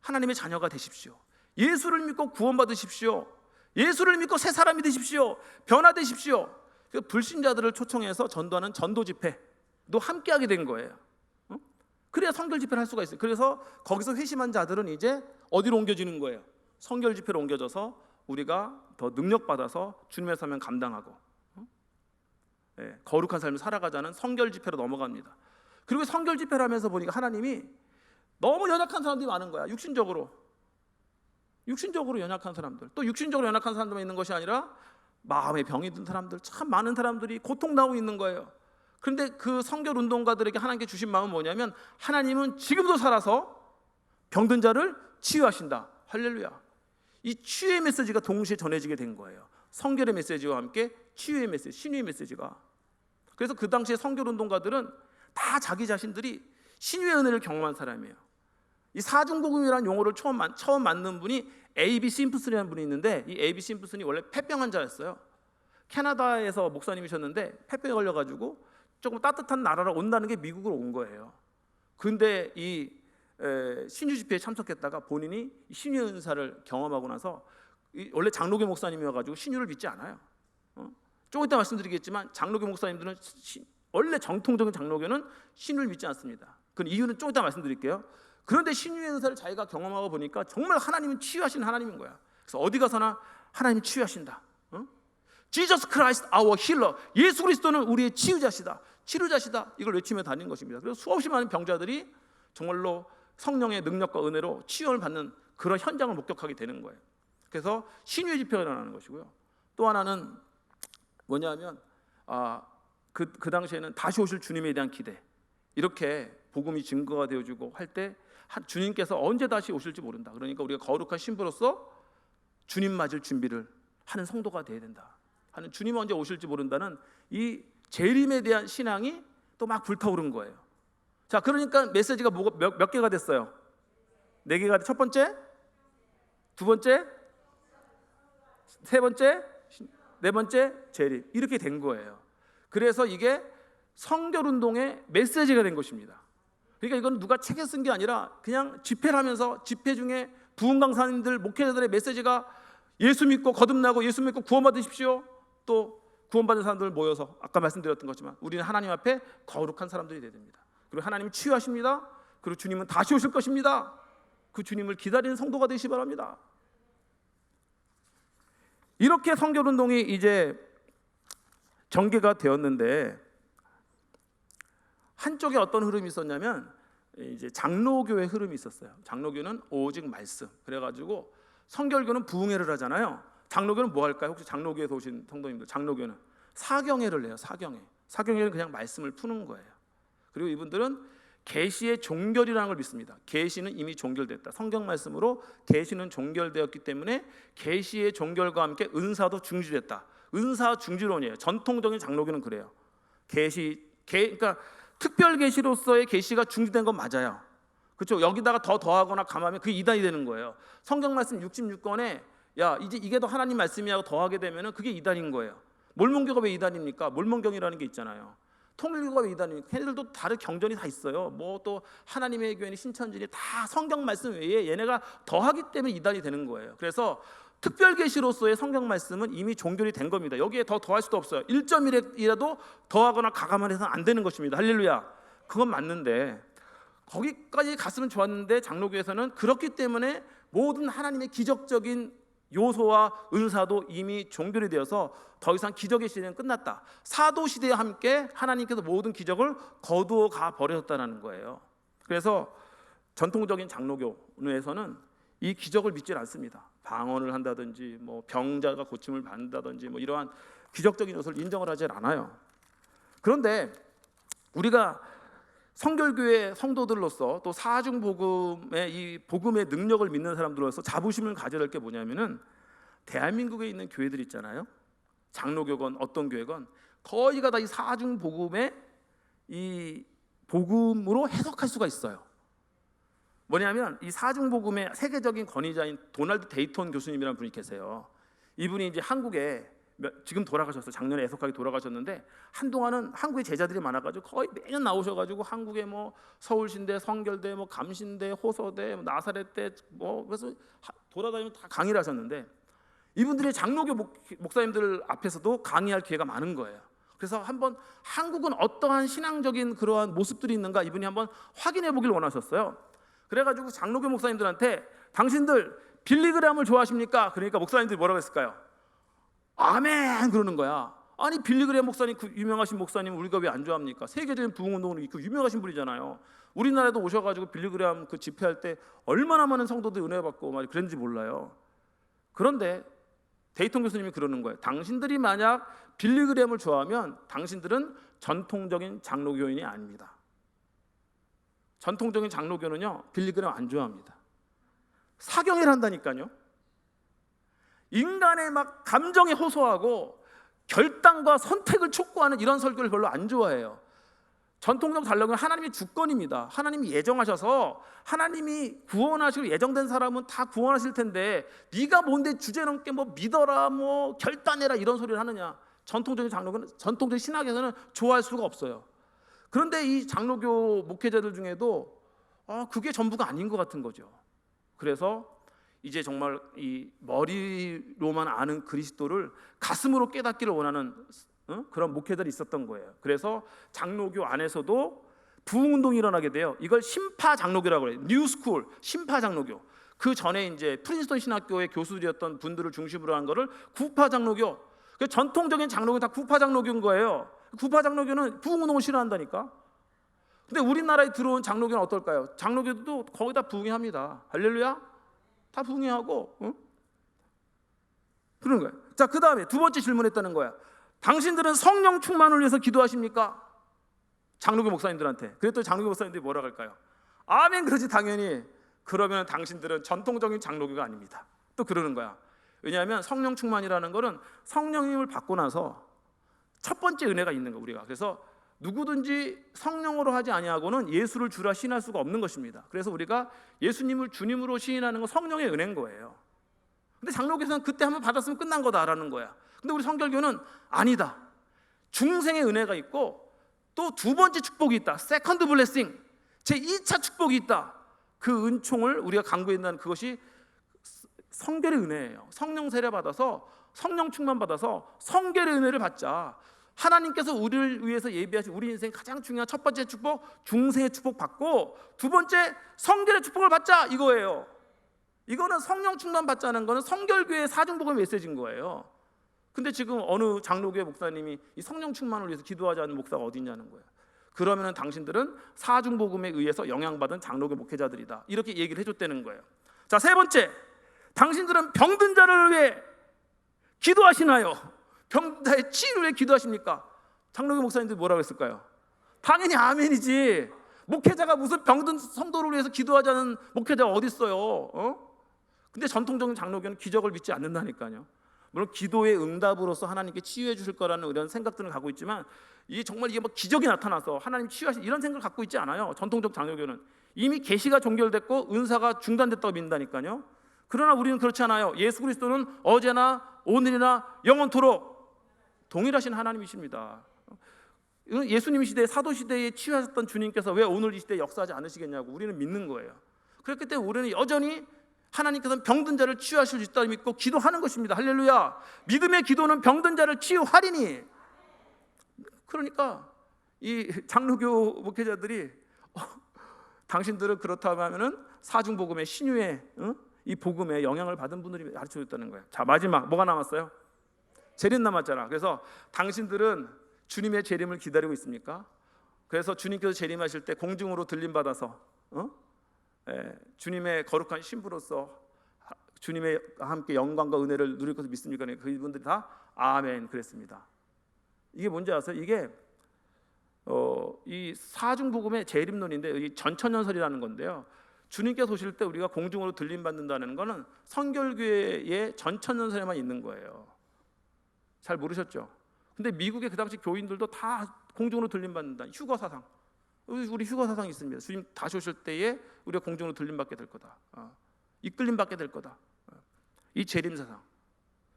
하나님의 자녀가 되십시오. 예수를 믿고 구원받으십시오. 예수를 믿고 새 사람이 되십시오. 변화되십시오. 불신자들을 초청해서 전도하는 전도 집회도 함께하게 된 거예요. 그래야 성결 집회를 할 수가 있어요. 그래서 거기서 회심한 자들은 이제 어디로 옮겨지는 거예요? 성결 집회로 옮겨져서 우리가 더 능력 받아서 주님의 사명 감당하고 거룩한 삶을 살아가자는 성결 집회로 넘어갑니다. 그리고 성결 집회를 하면서 보니까 하나님이 너무 연약한 사람들이 많은 거야. 육신적으로 연약한 사람들, 또 육신적으로 연약한 사람들만 있는 것이 아니라 마음에 병이 든 사람들, 참 많은 사람들이 고통당하고 있는 거예요. 그런데 그 성결 운동가들에게 하나님께 주신 마음은 뭐냐면, 하나님은 지금도 살아서 병든 자를 치유하신다. 할렐루야. 이 치유의 메시지가 동시에 전해지게 된 거예요. 성결의 메시지와 함께 치유의 메시지, 신유의 메시지가. 그래서 그 당시에 성결 운동가들은 다 자기 자신들이 신유의 은혜를 경험한 사람이에요. 이 사중복음이라는 용어를 처음 만든 분이 A.B. 심프슨이라는 분이 있는데, 이 A.B. 심프슨이 원래 폐병 환자였어요. 캐나다에서 목사님이셨는데 폐병에 걸려가지고 조금 따뜻한 나라로 온다는 게 미국으로 온 거예요. 근데 이 신유 집회에 참석했다가 본인이 신유 은사를 경험하고 나서, 원래 장로교 목사님이어가지고 신유를 믿지 않아요. 조금 이따 말씀드리겠지만 장로교 목사님들은 원래 정통적인 장로교는 신유를 믿지 않습니다. 그 이유는 조금 이따 말씀드릴게요. 그런데 신유의 은사를 자기가 경험하고 보니까 정말 하나님은 치유하시는 하나님인 거야. 그래서 어디 가서나 하나님이 치유하신다. Jesus Christ our healer. 예수 그리스도는 우리의 치유자시다. 치료자시다. 이걸 외치며 다니는 것입니다. 그래서 수없이 많은 병자들이 정말로 성령의 능력과 은혜로 치유를 받는 그런 현장을 목격하게 되는 거예요. 그래서 신유의 집회가 일어나는 것이고요. 또 하나는 뭐냐면 그 당시에는 다시 오실 주님에 대한 기대, 이렇게 복음이 증거가 되어주고 할 때 주님께서 언제 다시 오실지 모른다. 그러니까 우리가 거룩한 신부로서 주님 맞을 준비를 하는 성도가 되어야 된다 하는, 주님 언제 오실지 모른다는 이 재림에 대한 신앙이 또 막 불타오른 거예요. 자, 그러니까 메시지가 몇 개가 됐어요? 4개가. 첫 번째, 두 번째, 세 번째, 네 번째, 재림. 이렇게 된 거예요. 그래서 이게 성결운동의 메시지가 된 것입니다. 그러니까 이건 누가 책에 쓴 게 아니라 그냥 집회를 하면서 집회 중에 부흥 강사님들, 목회자들의 메시지가 예수 믿고 거듭나고 예수 믿고 구원받으십시오. 또 구원받은 사람들 모여서 아까 말씀드렸던 것지만 우리는 하나님 앞에 거룩한 사람들이 되야 됩니다. 그리고 하나님이 치유하십니다. 그리고 주님은 다시 오실 것입니다. 그 주님을 기다리는 성도가 되시기 바랍니다. 이렇게 성결운동이 이제 전개가 되었는데, 한쪽에 어떤 흐름이 있었냐면 이제 장로교의 흐름이 있었어요. 장로교는 오직 말씀. 그래가지고 성결교는 부흥회를 하잖아요. 장로교는 뭐 할까요? 혹시 장로교에서 오신 성도님들, 장로교는 사경회를 해요. 사경회는 그냥 말씀을 푸는 거예요. 그리고 이분들은 계시의 종결이라는 걸 믿습니다. 계시는 이미 종결됐다. 성경 말씀으로 계시는 종결되었기 때문에 계시의 종결과 함께 은사도 중지됐다. 은사 중지론이에요. 전통적인 장로교는 그래요. 그러니까 특별 계시로서의 계시가 중지된 건 맞아요. 그렇죠? 여기다가 더하거나 감하면 그게 이단이 되는 거예요. 성경 말씀 66권에 야, 이제 이게 더 하나님 말씀이라고 더하게 되면은 그게 이단인 거예요. 몰몬교가 왜 이단입니까? 몰몬경이라는 게 있잖아요. 통일교가 왜 이단입니까? 걔네들도 다른 경전이 다 있어요. 뭐 또 하나님의 교회니 신천지니 다 성경 말씀 외에 얘네가 더하기 때문에 이단이 되는 거예요. 그래서 특별 계시로서의 성경 말씀은 이미 종결이 된 겁니다. 여기에 더할 수도 없어요. 1.1이라도 더하거나 가감을 해서는 안 되는 것입니다. 할렐루야. 그건 맞는데 거기까지 갔으면 좋았는데 장로교에서는 그렇기 때문에 모든 하나님의 기적적인 요소와 은사도 이미 종결이 되어서 더 이상 기적의 시대는 끝났다. 사도 시대와 함께 하나님께서 모든 기적을 거두어 가 버렸다는 거예요. 그래서 전통적인 장로교에서는 이 기적을 믿지 않습니다. 방언을 한다든지 뭐 병자가 고침을 받는다든지 뭐 이러한 기적적인 요소를 인정을 하지 않아요. 그런데 우리가 성결교회 성도들로서 또 사중복음의 이 복음의 능력을 믿는 사람들로서 자부심을 가져야 할 게 뭐냐면은, 대한민국에 있는 교회들 있잖아요. 장로교건 어떤 교회건 거의가 다 이 사중 복음의 이 복음으로 해석할 수가 있어요. 뭐냐면 이 사중 복음의 세계적인 권위자인 도널드 데이톤 교수님이라는 분이 계세요. 이분이 이제 한국에 지금 돌아가셨어요. 작년에 애석하게 돌아가셨는데 한동안은 한국에 제자들이 많아가지고 거의 매년 나오셔가지고 한국에 뭐 서울신대, 성결대, 뭐 감신대, 호서대, 뭐 나사렛대 뭐 그래서 돌아다니면서 다 강의를 하셨는데 이분들의 장로교 목사님들 앞에서도 강의할 기회가 많은 거예요. 그래서 한번 한국은 어떠한 신앙적인 그러한 모습들이 있는가 이분이 한번 확인해 보길 원하셨어요. 그래가지고 장로교 목사님들한테 당신들 빌리그램을 좋아하십니까? 그러니까 목사님들이 뭐라고 했을까요? 아멘 그러는 거야. 아니 빌리그램 목사님 그 유명하신 목사님 우리가 왜 안 좋아합니까? 세계적인 부흥운동으로 그 유명하신 분이잖아요. 우리나라에도 오셔가지고 빌리그램 그 집회할 때 얼마나 많은 성도들이 은혜 받고 막 그랬는지 몰라요. 그런데 데이톤 교수님이 그러는 거예요. 당신들이 만약 빌리그램을 좋아하면 당신들은 전통적인 장로교인이 아닙니다. 전통적인 장로교는요 빌리그램 안 좋아합니다. 사경회를 한다니까요. 인간의 막 감정에 호소하고 결단과 선택을 촉구하는 이런 설교를 별로 안 좋아해요. 전통적 장로교는 하나님의 주권입니다. 하나님이 예정하셔서 하나님이 구원하시고 예정된 사람은 다 구원하실 텐데 네가 뭔데 주제넘게 뭐 믿어라 뭐 결단해라 이런 소리를 하느냐. 전통적인 장로교는 전통적인 신학에서는 좋아할 수가 없어요. 그런데 이 장로교 목회자들 중에도 그게 전부가 아닌 것 같은 거죠. 그래서 이제 정말 이 머리로만 아는 그리스도를 가슴으로 깨닫기를 원하는 그런 목회자들이 있었던 거예요. 그래서 장로교 안에서도 부흥운동이 일어나게 돼요. 이걸 심파 장로교라고 해요. 뉴스쿨 심파 장로교. 그 전에 이제 프린스턴 신학교의 교수들이었던 분들을 중심으로 한 거를 구파 장로교. 그 전통적인 장로교는 다 구파 장로교인 거예요. 구파 장로교는 부흥운동을 싫어한다니까. 근데 우리나라에 들어온 장로교는 어떨까요? 장로교도 거의 다 부흥합니다. 할렐루야. 다 부흥하고 그런 거예요. 자, 그 다음에 두 번째 질문했다는 거야. 당신들은 성령 충만을 위해서 기도하십니까? 장로교 목사님들한테. 그랬더니 장로교 목사님들이 뭐라고 할까요? 아멘 그러지 당연히. 그러면 당신들은 전통적인 장로교가 아닙니다. 또 그러는 거야. 왜냐하면 성령 충만이라는 거는 성령님을 받고 나서 첫 번째 은혜가 있는 거야 우리가. 그래서 누구든지 성령으로 하지 아니하고는 예수를 주라 시인할 수가 없는 것입니다. 그래서 우리가 예수님을 주님으로 시인하는 건 성령의 은혜인 거예요. 근데 장로교에서는 그때 한번 받았으면 끝난 거다라는 거야. 근데 우리 성결교는 아니다. 중생의 은혜가 있고 또 두 번째 축복이 있다. 세컨드 블레싱, 제 2차 축복이 있다. 그 은총을 우리가 강구한다는 그것이 성결의 은혜예요. 성령 세례 받아서 성령 충만 받아서 성결의 은혜를 받자. 하나님께서 우리를 위해서 예비하신 우리 인생 가장 중요한 첫 번째 축복, 중생의 축복 받고 두 번째 성결의 축복을 받자 이거예요. 이거는 성령 충만 받자는 거는 성결교회 사중복음의 메시지인 거예요. 근데 지금 어느 장로교회 목사님이 이 성령 충만을 위해서 기도하지 않는 목사가 어디 있냐는 거예요. 그러면 당신들은 사중복음에 의해서 영향받은 장로교 목회자들이다. 이렇게 얘기를 해줬다는 거예요. 자, 세 번째, 당신들은 병든 자를 위해 기도하시나요? 병자의 치유를 위해 기도하십니까? 장로교 목사님들이 뭐라고 했을까요? 당연히 아멘이지. 목회자가 무슨 병든 성도를 위해서 기도하지 않은 목회자가 어디 있어요? 근데 전통적인 장로교는 기적을 믿지 않는다니까요. 물론 기도의 응답으로서 하나님께 치유해 주실 거라는 이런 생각들을 갖고 있지만 이게 정말 이게 뭐 기적이 나타나서 하나님 치유하실 이런 생각을 갖고 있지 않아요. 전통적 장로교는 이미 계시가 종결됐고 은사가 중단됐다고 믿는다니까요. 그러나 우리는 그렇지 않아요. 예수 그리스도는 어제나 오늘이나 영원토록 동일하신 하나님이십니다. 예수님 시대, 사도 시대에 치유하셨던 주님께서 왜 오늘 이 시대에 역사하지 않으시겠냐고 우리는 믿는 거예요. 그렇기 때문에 우리는 여전히 하나님께서는 병든 자를 치유하실 수 있다고 믿고 기도하는 것입니다. 할렐루야. 믿음의 기도는 병든 자를 치유하리니. 그러니까 이 장로교 목회자들이 당신들은 그렇다면은 사중복음의 신유의 이 복음에 영향을 받은 분들이 가르쳐줬다는 거예요. 자, 마지막 뭐가 남았어요? 재림 남았잖아. 그래서 당신들은 주님의 재림을 기다리고 있습니까? 그래서 주님께서 재림하실 때 공중으로 들림 받아서 주님의 거룩한 신부로서 주님의 함께 영광과 은혜를 누릴 것을 믿습니까? 그분들이 다 아멘 그랬습니다. 이게 뭔지 아세요? 이게 이 사중복음의 재림론인데 이 전천연설이라는 건데요. 주님께서 오실 때 우리가 공중으로 들림 받는다는 거는 성결교회의 전천연설에만 있는 거예요. 잘 모르셨죠? 근데 미국의 그 당시 교인들도 다 공중으로 들림받는다. 휴거 사상. 우리 휴거 사상이 있습니다. 주님 다시 오실 때에 우리가 공중으로 들림받게 될 거다. 이끌림받게 될 거다. 이 재림 사상.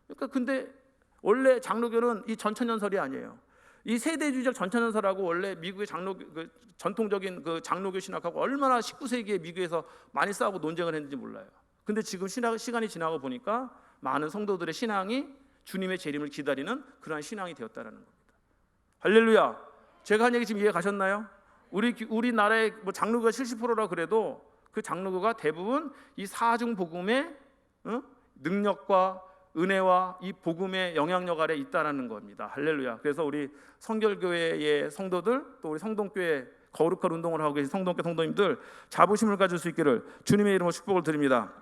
그러니까 근데 원래 장로교는 이 전천연설이 아니에요. 이 세대주의적 전천연설하고 원래 미국의 전통적인 그 장로교 신학하고 얼마나 19세기에 미국에서 많이 싸우고 논쟁을 했는지 몰라요. 근데 지금 시간이 지나고 보니까 많은 성도들의 신앙이 주님의 재림을 기다리는 그러한 신앙이 되었다는 겁니다. 할렐루야. 제가 한 얘기 지금 이해 가셨나요? 우리나라의 뭐 장로교가 70%라 그래도 그 장로교가 대부분 이 사중 복음의 능력과 은혜와 이 복음의 영향력 아래 있다라는 겁니다. 할렐루야. 그래서 우리 성결교회의 성도들, 또 우리 성동교회 거룩한 운동을 하고 계신 성동교 성도님들 자부심을 가질 수 있기를 주님의 이름으로 축복을 드립니다.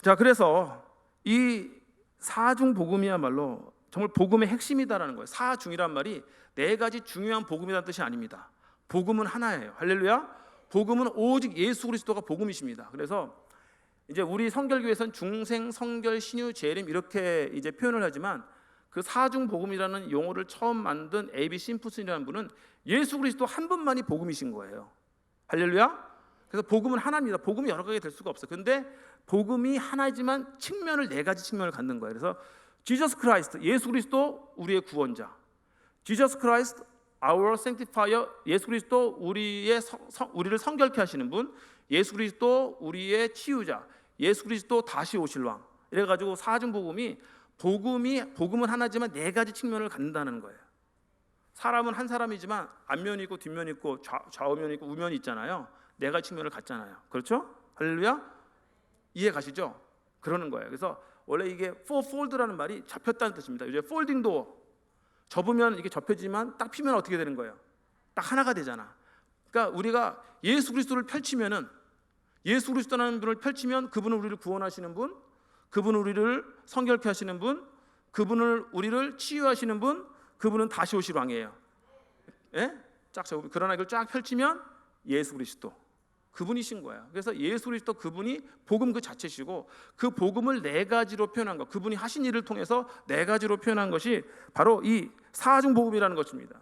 자, 그래서 이 사중 복음이야말로 정말 복음의 핵심이다라는 거예요. 사중이란 말이 네 가지 중요한 복음이라는 뜻이 아닙니다. 복음은 하나예요. 할렐루야. 복음은 오직 예수 그리스도가 복음이십니다. 그래서 이제 우리 성결교회에서는 중생, 성결, 신유, 재림 이렇게 이제 표현을 하지만 그 사중 복음이라는 용어를 처음 만든 A.B. 심프슨이라는 분은 예수 그리스도 한 분만이 복음이신 거예요. 할렐루야. 그래서 복음은 하나입니다. 복음이 여러 가지 될 수가 없어요. 근데 복음이 하나이지만 측면을 네 가지 측면을 갖는 거예요. 그래서 Jesus Christ, 예수 그리스도 우리의 구원자. Jesus Christ, our sanctifier, 예수 그리스도 우리를 성결케 하시는 분. 예수 그리스도 우리의 치유자. 예수 그리스도 다시 오실 왕. 이래가지고 사중 복음은 하나지만 네 가지 측면을 갖는다는 거예요. 사람은 한 사람이지만 앞면이 있고 뒷면이 있고 좌우면이 있고 우면이 있잖아요. 네 가지 측면을 갖잖아요. 그렇죠? 할렐루야. 이해 가시죠? 그러는 거예요. 그래서 원래 이게 fourfold라는 말이 접혔다는 뜻입니다. 이제 folding door, 접으면 이게 접혀지만 딱 피면 어떻게 되는 거예요? 딱 하나가 되잖아. 그러니까 우리가 예수 그리스도를 펼치면은, 예수 그리스도라는 분을 펼치면 그분은 우리를 구원하시는 분, 그분은 우리를 성결케 하시는 분, 그분을 우리를 치유하시는 분, 그분은 다시 오실 왕이에요. 예? 쫙 접으면, 그러나 이걸 쫙 펼치면 예수 그리스도 그분이신 거야. 그래서 예수 그리스도 그분이 복음 그 자체시고 그 복음을 네 가지로 표현한 것, 그분이 하신 일을 통해서 네 가지로 표현한 것이 바로 이 사중 복음이라는 것입니다.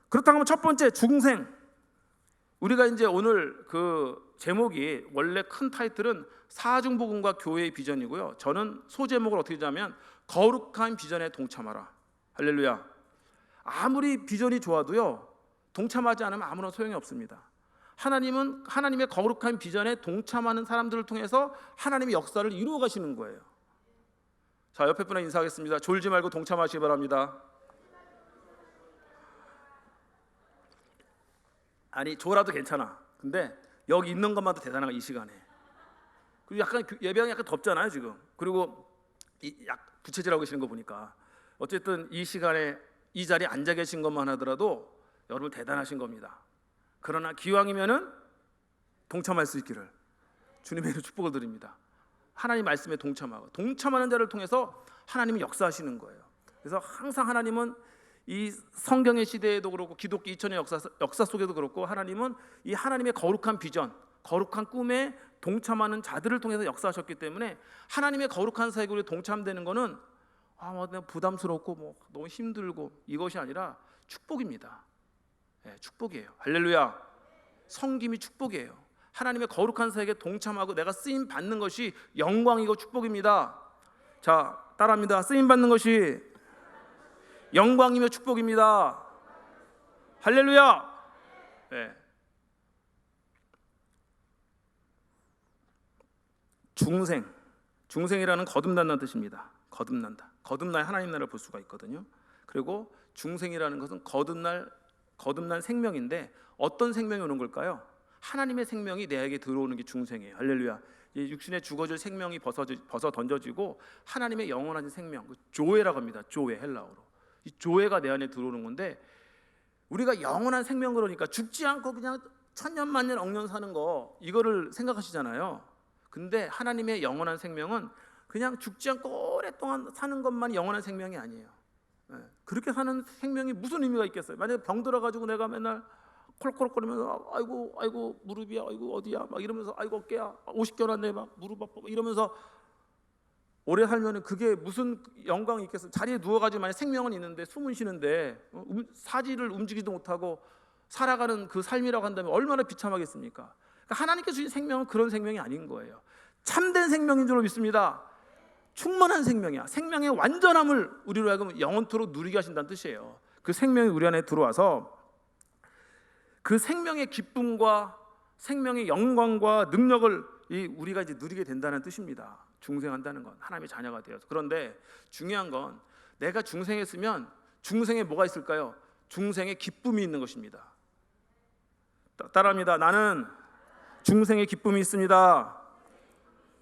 그렇다면 첫 번째 중생. 우리가 이제 오늘 그 제목이 원래 큰 타이틀은 사중 복음과 교회의 비전이고요. 저는 소제목을 어떻게 하냐면 거룩한 비전에 동참하라. 할렐루야. 아무리 비전이 좋아도요, 동참하지 않으면 아무런 소용이 없습니다. 하나님은 하나님의 거룩한 비전에 동참하는 사람들을 통해서 하나님의 역사를 이루어 가시는 거예요. 자, 옆에 분에 인사하겠습니다. 졸지 말고 동참하시기 바랍니다. 아니, 졸아도 괜찮아. 근데 여기 있는 것만도 대단한 거야, 이 시간에. 그리고 약간 예배당이 약간 덥잖아요 지금. 그리고 부채질하고 계시는 거 보니까 어쨌든 이 시간에 이 자리에 앉아 계신 것만 하더라도 여러분 대단하신 겁니다. 그러나 기왕이면은 동참할 수 있기를 주님의 축복을 드립니다. 하나님 말씀에 동참하는 자를 통해서 하나님이 역사하시는 거예요. 그래서 항상 하나님은 이 성경의 시대에도 그렇고 기독교 2000년 역사 속에도 그렇고 하나님은 이 하나님의 거룩한 비전, 거룩한 꿈에 동참하는 자들을 통해서 역사하셨기 때문에 하나님의 거룩한 사역에 우리 동참되는 거는 부담스럽고 너무 힘들고 이것이 아니라 축복입니다. 네, 축복이에요. 할렐루야. 섬김이 축복이에요. 하나님의 거룩한 사역에 동참하고 내가 쓰임 받는 것이 영광이고 축복입니다. 자, 따라합니다. 쓰임 받는 것이 영광이며 축복입니다. 할렐루야. 네. 중생이라는 거듭난다는 뜻입니다. 거듭날 하나님 나라를 볼 수가 있거든요. 그리고 중생이라는 것은 거듭난 생명인데 어떤 생명이 오는 걸까요? 하나님의 생명이 내게 들어오는 게 중생이에요. 할렐루야. 육신에 죽어질 생명이 벗어 던져지고 하나님의 영원한 생명, 조회라고 합니다. 조회, 헬라어로. 이 조회가 내 안에 들어오는 건데, 우리가 영원한 생명, 그러니까 죽지 않고 그냥 천년 만년 억년 사는 거, 이거를 생각하시잖아요. 근데 하나님의 영원한 생명은 그냥 죽지 않고 오랫동안 사는 것만이 영원한 생명이 아니에요. 그렇게 사는 생명이 무슨 의미가 있겠어요? 만약에 병 들어가지고 내가 맨날 콜콜거리면서 아이고 무릎이야, 아이고 어디야 막 이러면서 아이고 어깨야, 50개월 안 돼 막 무릎 아파 이러면서 오래 살면은 그게 무슨 영광이 있겠어? 자리에 누워가지고 만약 생명은 있는데 숨은 쉬는데 사지를 움직이지도 못하고 살아가는 그 삶이라고 한다면 얼마나 비참하겠습니까? 그러니까 하나님께서 주신 생명은 그런 생명이 아닌 거예요. 참된 생명인 줄로 믿습니다. 충만한 생명이야. 생명의 완전함을 우리로 하여금 영원토록 누리게 하신다는 뜻이에요. 그 생명이 우리 안에 들어와서 그 생명의 기쁨과 생명의 영광과 능력을 우리가 이제 누리게 된다는 뜻입니다. 중생한다는 건 하나님의 자녀가 되어서. 그런데 중요한 건 내가 중생했으면 중생에 뭐가 있을까요? 중생의 기쁨이 있는 것입니다. 따라합니다. 나는 중생의 기쁨이 있습니다.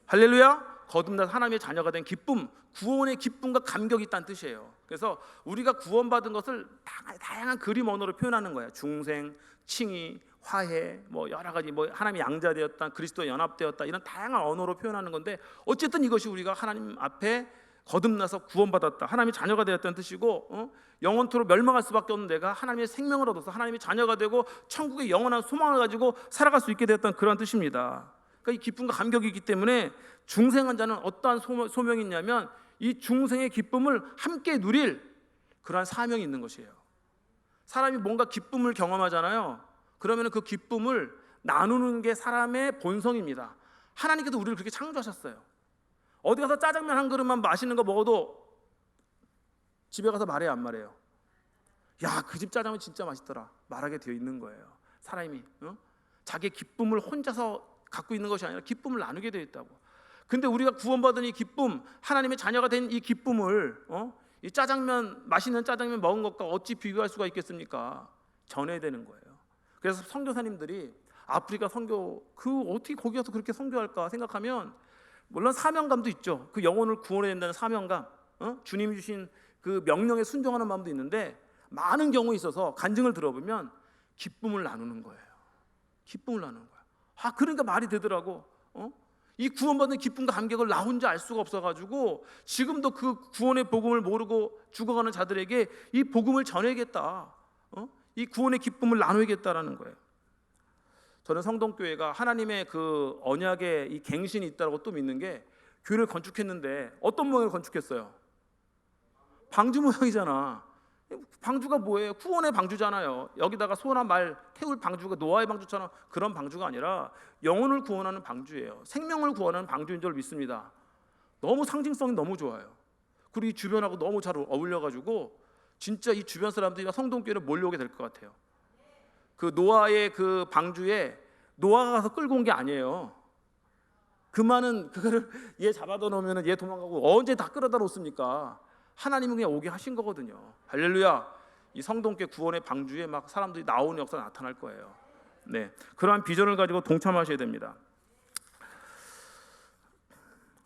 할렐루야. 거듭나서 하나님의 자녀가 된 기쁨, 구원의 기쁨과 감격이 있다는 뜻이에요. 그래서 우리가 구원받은 것을 다양한 그림 언어로 표현하는 거예요. 중생, 칭의, 화해, 뭐 여러 가지 하나님이 양자되었다, 그리스도와 연합되었다, 이런 다양한 언어로 표현하는 건데 어쨌든 이것이 우리가 하나님 앞에 거듭나서 구원받았다, 하나님의 자녀가 되었다는 뜻이고, 영원토록 멸망할 수밖에 없는 내가 하나님의 생명을 얻어서 하나님의 자녀가 되고 천국의 영원한 소망을 가지고 살아갈 수 있게 되었다는 그런 뜻입니다. 그러니까 이 기쁨과 감격이 있기 때문에 중생한 자는 어떠한 소명이 있냐면 이 중생의 기쁨을 함께 누릴 그러한 사명이 있는 것이에요. 사람이 뭔가 기쁨을 경험하잖아요. 그러면 그 기쁨을 나누는 게 사람의 본성입니다. 하나님께서 우리를 그렇게 창조하셨어요. 어디 가서 짜장면 한 그릇만 맛있는 거 먹어도 집에 가서 말해요, 안 말해요? 야, 그 집 짜장면 진짜 맛있더라, 말하게 되어 있는 거예요. 사람이 자기의 기쁨을 혼자서 갖고 있는 것이 아니라 기쁨을 나누게 되어 있다고. 근데 우리가 구원받은 이 기쁨, 하나님의 자녀가 된 이 기쁨을 이 짜장면, 맛있는 짜장면 먹은 것과 어찌 비교할 수가 있겠습니까? 전해야 되는 거예요. 그래서 선교사님들이 아프리카 선교, 어떻게 거기 가서 그렇게 선교할까 생각하면, 물론 사명감도 있죠. 그 영혼을 구원해야 된다는 사명감, 주님이 주신 그 명령에 순종하는 마음도 있는데, 많은 경우에 있어서 간증을 들어보면 기쁨을 나누는 거예요. 기쁨을 나누는 거야. 그러니까 말이 되더라고. 이 구원받은 기쁨과 감격을 나 혼자 알 수가 없어가지고 지금도 그 구원의 복음을 모르고 죽어가는 자들에게 이 복음을 전해야겠다, 이 구원의 기쁨을 나누겠다라는 거예요. 저는 성동교회가 하나님의 그 언약의 이 갱신이 있다고 또 믿는 게, 교회를 건축했는데 어떤 모양을 건축했어요? 방주 모양이잖아. 방주가 뭐예요? 구원의 방주잖아요. 여기다가 소나 말 태울 방주가 노아의 방주처럼 그런 방주가 아니라 영혼을 구원하는 방주예요. 생명을 구원하는 방주인 줄 믿습니다. 너무 상징성이 너무 좋아요. 그리고 이 주변하고 너무 잘 어울려가지고 진짜 이 주변 사람들이 성동교회로 몰려오게 될 것 같아요. 그 노아의 그 방주에 노아가 가서 끌고 온 게 아니에요. 그 많은 그거를 얘 잡아다 놓으면 얘 도망가고 언제 다 끌어다 놓습니까? 하나님은 그냥 오게 하신 거거든요. 할렐루야. 이 성동교회 구원의 방주에 막 사람들이 나오는 역사가 나타날 거예요. 네, 그러한 비전을 가지고 동참하셔야 됩니다.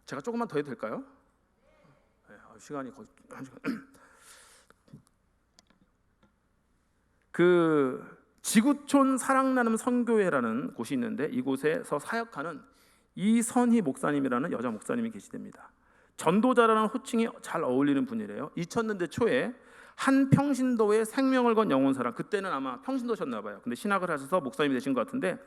제가 조금만 더 해도 될까요? 네, 시간이 거의 1시간. 그 지구촌 사랑나눔 선교회라는 곳이 있는데, 이곳에서 사역하는 이선희 목사님이라는 여자 목사님이 계시답니다. 전도자라는 호칭이 잘 어울리는 분이래요. 2000년대 초에 한 평신도의 생명을 건 영혼사랑, 그때는 아마 평신도셨나 봐요. 근데 신학을 하셔서 목사님이 되신 것 같은데,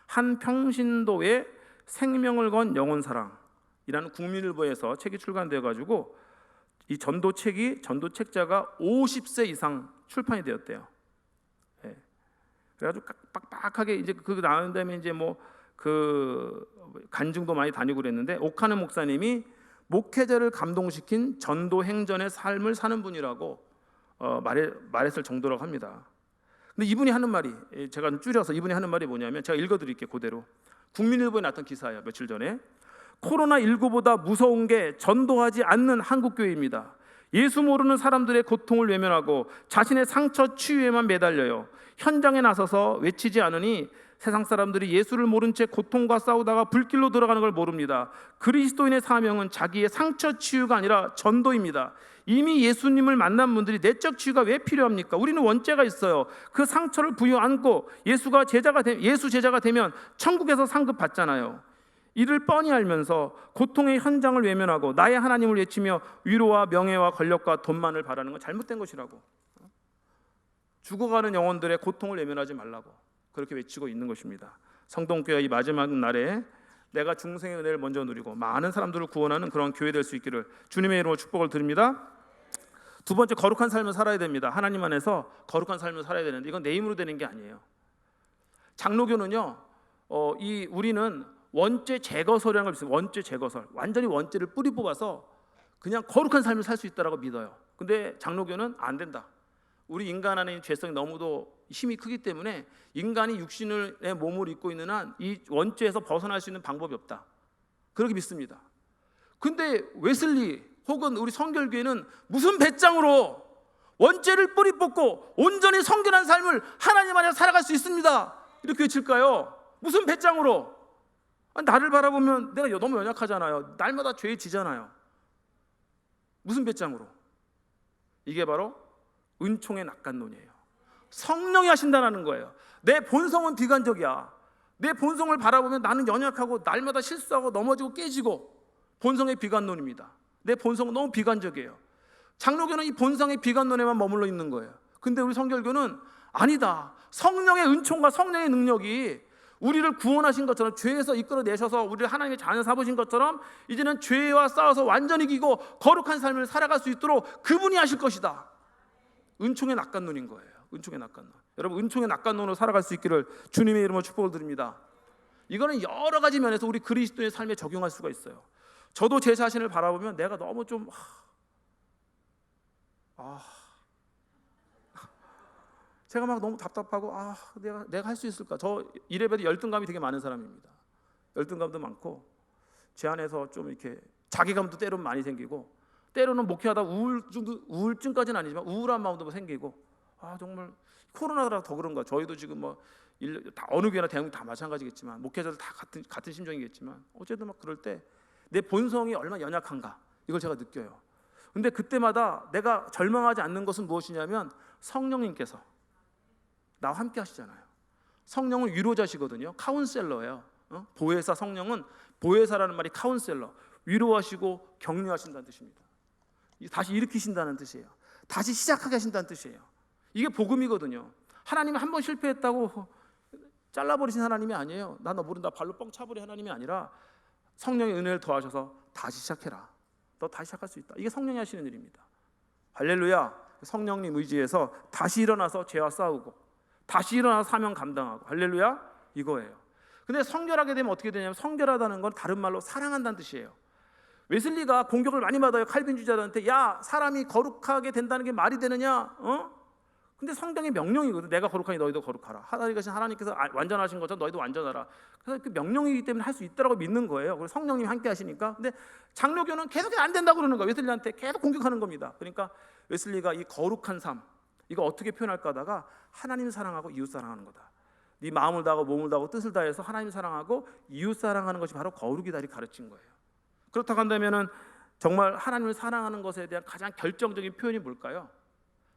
한 평신도의 생명을 건 영혼사랑이라는 국민일보에서 책이 출간되어 가지고 이 전도책자가 50세 이상 출판이 되었대요. 네. 그래가지고 빡빡하게 이제 그 나온 다음에 이제 그 간증도 많이 다니고 그랬는데, 오카는 목사님이 목회자를 감동시킨 전도 행전의 삶을 사는 분이라고 말했을 정도라고 합니다. 근데 이분이 하는 말이, 제가 줄여서 이분이 하는 말이 뭐냐면, 제가 읽어드릴게요. 그대로 국민일보에 났던 기사예요. 며칠 전에. 코로나19보다 무서운 게 전도하지 않는 한국교회입니다. 예수 모르는 사람들의 고통을 외면하고 자신의 상처 치유에만 매달려요. 현장에 나서서 외치지 않으니 세상 사람들이 예수를 모른 채 고통과 싸우다가 불길로 들어가는 걸 모릅니다. 그리스도인의 사명은 자기의 상처 치유가 아니라 전도입니다. 이미 예수님을 만난 분들이 내적 치유가 왜 필요합니까? 우리는 원죄가 있어요. 그 상처를 부여안고 예수 제자가 되면 천국에서 상급 받잖아요. 이를 뻔히 알면서 고통의 현장을 외면하고 나의 하나님을 외치며 위로와 명예와 권력과 돈만을 바라는 건 잘못된 것이라고. 죽어가는 영혼들의 고통을 외면하지 말라고 그렇게 외치고 있는 것입니다. 성동교회 이 마지막 날에 내가 중생의 은혜를 먼저 누리고 많은 사람들을 구원하는 그런 교회 될 수 있기를 주님의 이름으로 축복을 드립니다. 두 번째, 거룩한 삶을 살아야 됩니다. 하나님 안에서 거룩한 삶을 살아야 되는데 이건 내 힘으로 되는 게 아니에요. 장로교는요, 우리는 원죄 제거설이라는 걸 믿습니다. 원죄 제거설, 완전히 원죄를 뿌리 뽑아서 그냥 거룩한 삶을 살 수 있다라고 믿어요. 근데 장로교는 안 된다. 우리 인간 안에 죄성이 너무도 힘이 크기 때문에 인간이 육신의 몸을 입고 있는 한 이 원죄에서 벗어날 수 있는 방법이 없다. 그렇게 믿습니다. 근데 웨슬리 혹은 우리 성결교회는 무슨 배짱으로 원죄를 뿌리 뽑고 온전히 성결한 삶을 하나님 안에 살아갈 수 있습니다, 이렇게 외칠까요? 무슨 배짱으로? 나를 바라보면 내가 너무 연약하잖아요. 날마다 죄에 지잖아요. 무슨 배짱으로? 이게 바로 은총의 낙관론이에요. 성령이 하신다는 거예요. 내 본성은 비관적이야. 내 본성을 바라보면 나는 연약하고 날마다 실수하고 넘어지고 깨지고, 본성의 비관론입니다. 내 본성은 너무 비관적이에요. 장로교는 이 본성의 비관론에만 머물러 있는 거예요. 근데 우리 성결교는 아니다. 성령의 은총과 성령의 능력이 우리를 구원하신 것처럼, 죄에서 이끌어내셔서 우리를 하나님의 자녀 삼으신 것처럼 이제는 죄와 싸워서 완전히 이기고 거룩한 삶을 살아갈 수 있도록 그분이 하실 것이다. 은총의 낙관론인 거예요. 은총의 낙관론. 여러분, 은총의 낙관론으로 살아갈 수 있기를 주님의 이름으로 축복을 드립니다. 이거는 여러 가지 면에서 우리 그리스도의 삶에 적용할 수가 있어요. 저도 제 자신을 바라보면 내가 너무 좀 제가 막 너무 답답하고 내가 할 수 있을까? 저 이래봬도 열등감이 되게 많은 사람입니다. 열등감도 많고 제 안에서 좀 이렇게 자괴감도 때로는 많이 생기고, 때로는 목회하다 우울증까지는 아니지만 우울한 마음도 생기고, 정말 코로나라서 더 그런가. 저희도 지금 다 어느 교회나 대한민국 다 마찬가지겠지만, 목회자들 다 같은 심정이겠지만, 어쨌든 막 그럴 때 내 본성이 얼마나 연약한가, 이걸 제가 느껴요. 근데 그때마다 내가 절망하지 않는 것은 무엇이냐면 성령님께서 나와 함께 하시잖아요. 성령은 위로자시거든요. 카운셀러예요. 보혜사, 성령은 보혜사라는 말이 카운셀러, 위로하시고 격려하신다는 뜻입니다. 다시 일으키신다는 뜻이에요. 다시 시작하게 하신다는 뜻이에요. 이게 복음이거든요. 하나님이 한 번 실패했다고 잘라버리신 하나님이 아니에요. 나 너 모른다 발로 뻥 차버린 하나님이 아니라 성령의 은혜를 더하셔서 다시 시작해라. 너 다시 시작할 수 있다. 이게 성령이 하시는 일입니다. 할렐루야. 성령님 의지해서 다시 일어나서 죄와 싸우고, 다시 일어나서 사명 감당하고, 할렐루야, 이거예요. 근데 성결하게 되면 어떻게 되냐면, 성결하다는 건 다른 말로 사랑한다는 뜻이에요. 웨슬리가 공격을 많이 받아요. 칼빈주의자들한테. 야, 사람이 거룩하게 된다는 게 말이 되느냐? 근데 성경의 명령이거든. 내가 거룩하니 너희도 거룩하라. 하나님께서 완전하신 것처럼 너희도 완전하라. 그래서 그 명령이기 때문에 할 수 있다고 믿는 거예요. 그래서 성령님이 함께 하시니까. 근데 장로교는 계속 안 된다고 그러는 거예요. 웨슬리한테 계속 공격하는 겁니다. 그러니까 웨슬리가 이 거룩한 삶, 이거 어떻게 표현할까 하다가 하나님 사랑하고 이웃 사랑하는 거다. 네 마음을 다하고 몸을 다하고 뜻을 다해서 하나님 사랑하고 이웃 사랑하는 것이 바로 거룩이다, 이렇게 가르친 거예요. 그렇다고 한다면은 정말 하나님을 사랑하는 것에 대한 가장 결정적인 표현이 뭘까요?